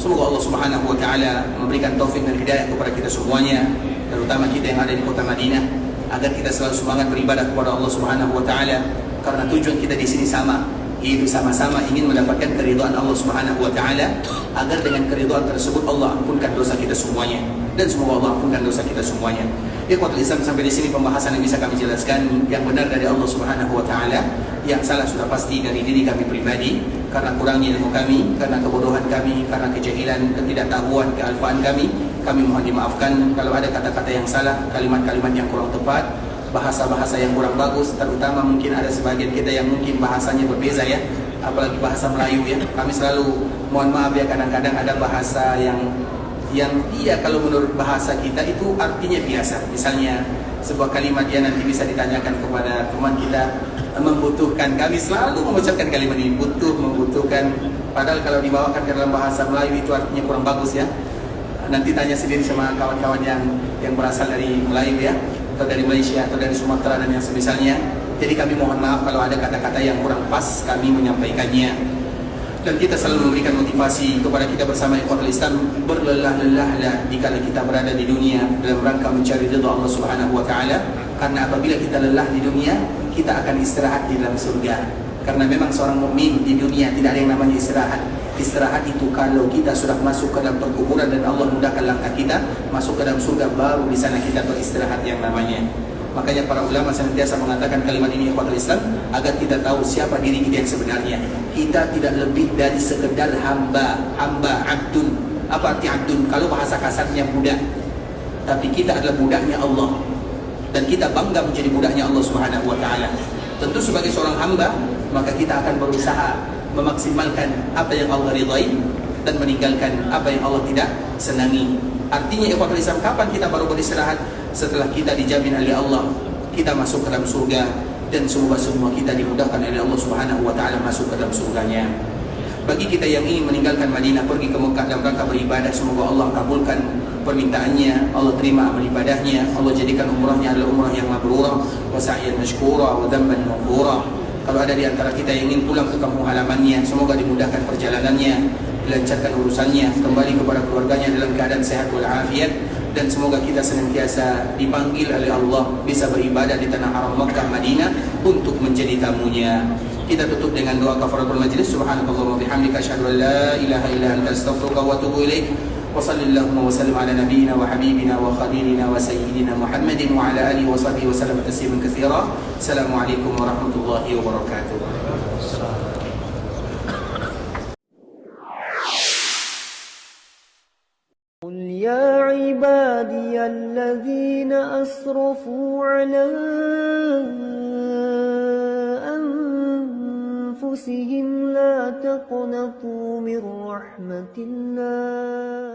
Semoga Allah Subhanahu wa taala memberikan taufik dan hidayah kepada kita semuanya, terutama kita yang ada di kota Madinah, agar kita selalu semangat beribadah kepada Allah Subhanahu wa taala, karena tujuan kita di sini sama, yaitu sama-sama ingin mendapatkan keridhaan Allah Subhanahu wa taala, agar dengan keridhaan tersebut Allah ampunkan dosa kita semuanya, dan semoga Allah ampunkan dosa kita semuanya. Ikhwatul Islam, sampai di sini pembahasan yang bisa kami jelaskan. Yang benar dari Allah Subhanahu wa taala, yang salah sudah pasti dari diri kami pribadi, karena kurangnya ilmu kami, karena kebodohan kami, karena kejahilan, ketidaktahuan, kealfaan kami mohon dimaafkan. Kalau ada kata-kata yang salah, kalimat-kalimat yang kurang tepat, bahasa-bahasa yang kurang bagus, terutama mungkin ada sebagian kita yang mungkin bahasanya berbeza ya, apalagi bahasa Melayu ya. Kami selalu mohon maaf ya, kadang-kadang ada bahasa yang dia kalau menurut bahasa kita itu artinya biasa. Misalnya sebuah kalimat dia nanti bisa ditanyakan kepada teman kita, membutuhkan. Kami selalu mengucapkan kalimat ini, membutuhkan, Padahal kalau dibawakan ke dalam bahasa Melayu itu artinya kurang bagus ya. Nanti tanya sendiri sama kawan-kawan yang berasal dari Melayu ya, atau dari Malaysia atau dari Sumatera dan yang semisalnya. Jadi kami mohon maaf kalau ada kata-kata yang kurang pas kami menyampaikannya. Dan kita selalu memberikan motivasi kepada kita bersama ikhwatul Islam, berlelah-lelahlah dikala kita berada di dunia dalam rangka mencari ridha Allah Subhanahu wa taala, karena apabila kita lelah di dunia, kita akan istirahat di dalam surga. Karena memang seorang mukmin di dunia tidak ada yang namanya istirahat. Istirahat itu kalau kita sudah masuk ke dalam perkuburan dan Allah mudahkan langkah kita masuk ke dalam surga, baru di sana kita beristirahat yang namanya. Makanya para ulama senantiasa mengatakan kalimat ini ikhwatul Islam agar kita tahu siapa diri kita yang sebenarnya. Kita tidak lebih dari sekedar hamba, abdun. Apa arti abdun? Kalau bahasa kasarnya budak. Tapi kita adalah budaknya Allah. Dan kita bangga menjadi budaknya Allah Subhanahu wa taala. Tentu sebagai seorang hamba, maka kita akan berusaha memaksimalkan apa yang Allah ridhai dan meninggalkan apa yang Allah tidak senangi. Artinya ikhwatul Islam, kapan kita baru beristirahat? Setelah kita dijamin oleh Allah kita masuk ke dalam surga, dan semoga semua kita dimudahkan oleh Allah Subhanahu wa taala masuk ke dalam surganya. Bagi kita yang ingin meninggalkan Madinah pergi ke Mekah dalam rangka beribadah, semoga Allah kabulkan permintaannya, Allah terima amal ibadahnya, Allah jadikan umrahnya adalah umrah yang mabrurah wa sa'yan mashkura wa dhanban maghfura. Kalau ada di antara kita yang ingin pulang ke kampung halamannya, semoga dimudahkan perjalanannya, dilancarkan urusannya, kembali kepada keluarganya dalam keadaan sehat walafiat, dan semoga kita senantiasa dipanggil oleh Allah bisa beribadah di tanah haram Makkah Madinah untuk menjadi tamunya. Kita tutup dengan doa kafaratul majlis. Subhanakallahumma bihamdika asyhadu an la ilaha illa anta astaghfiruka wa atubu ilaik. Wa sallallahu wa sallim ala nabiyyina wa habibina wa khalilina wa sayyidina Muhammadin wa ala alihi wa sahbihi wa sallam tasliman katsira. Assalamualaikum warahmatullahi wabarakatuh. قل يا عبادي الذين أسرفوا على أنفسهم لا تقنطوا من رحمة الله